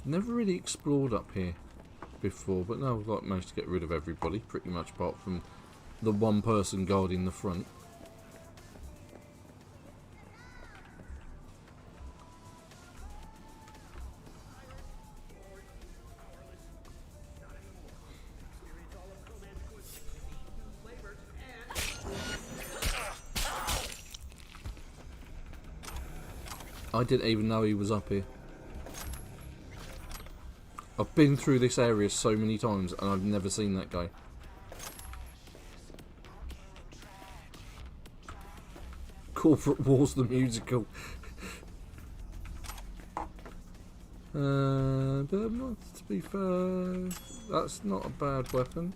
Never really explored up here before, but now we've like managed to get rid of everybody, pretty much apart from the one person guarding the front. I didn't even know he was up here. I've been through this area so many times and I've never seen that guy. Corporate Wars the musical. But not, to be fair, that's not a bad weapon.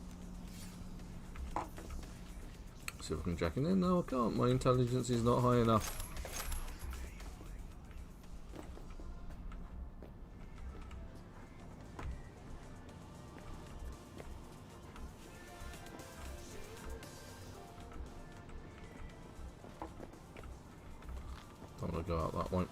See if I can jack in there. No, I can't. My intelligence is not high enough. Don't want to go out that way.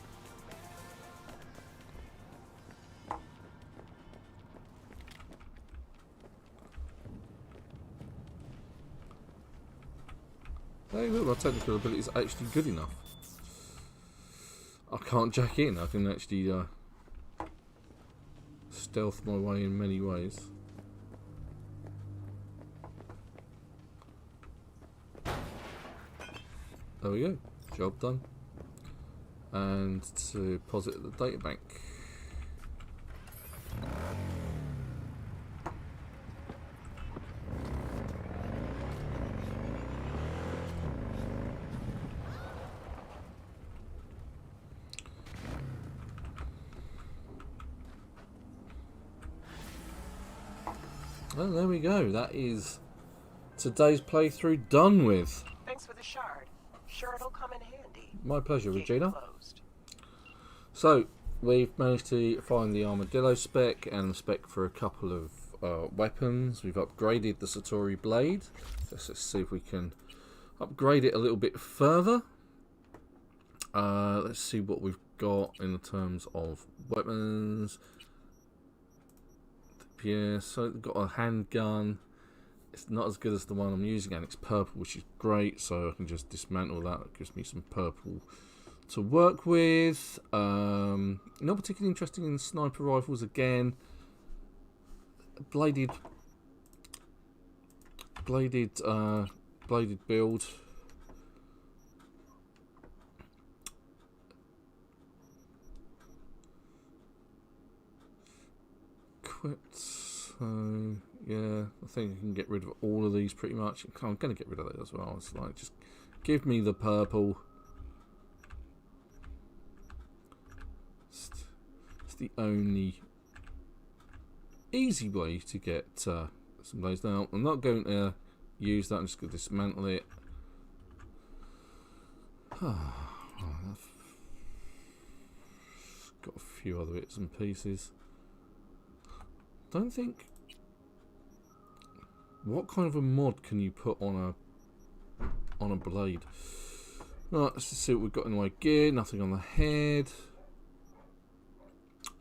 Hey, look, my technical ability is actually good enough. I can't jack in. I can actually stealth my way in many ways. There we go. Job done. And to deposit the data bank. Well, there we go. That is today's playthrough done with. Thanks for the shard. Sure it'll come in handy. My pleasure, Gate Regina. closed. So, we've managed to find the armadillo spec and the spec for a couple of weapons. We've upgraded the Satori blade. Let's see if we can upgrade it a little bit further. Let's see what we've got in the terms of weapons. Yeah, so we've got a handgun. It's not as good as the one I'm using, and it's purple, which is great, so I can just dismantle that. It gives me some purple to work with. Not particularly interested in sniper rifles again. Bladed build. Equipped. So yeah, I think I can get rid of all of these pretty much. I'm going to get rid of that as well. It's like, just give me the purple. It's the only easy way to get some blades. Now, I'm not going to use that. I'm just going to dismantle it. I've got a few other bits and pieces. Don't think. What kind of a mod can you put on a blade? Right, let's just see what we've got in the way. Gear, nothing on the head.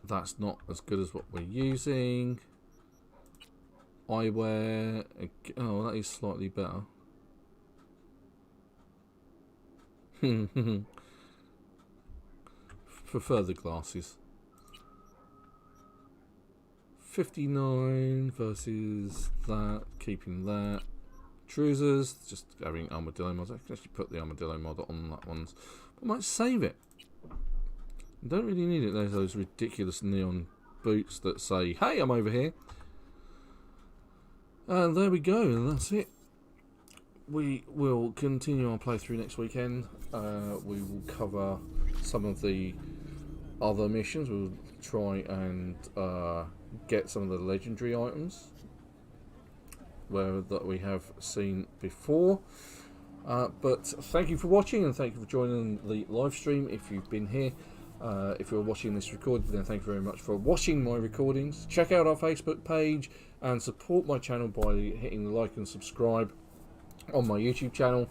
That's not as good as what we're using. Eyewear. Oh, that is slightly better. Prefer the glasses. 59 versus that, keeping that. Trousers, just having armadillo mods. I can actually put the armadillo mod on that one. I might save it. I don't really need it. There's those ridiculous neon boots that say, hey, I'm over here. And there we go, and that's it. We will continue our playthrough next weekend. We will cover some of the other missions. We'll try and get some of the legendary items that we have seen before. But thank you for watching, and thank you for joining the live stream if you've been here. If you're watching this recorded, then thank you very much for watching my recordings. Check out our Facebook page and support my channel by hitting the like and subscribe on my YouTube channel,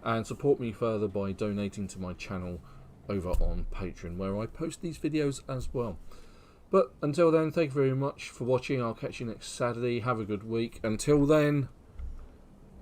and support me further by donating to my channel over on Patreon, where I post these videos as well. But until then, thank you very much for watching. I'll catch you next Saturday. Have a good week. Until then,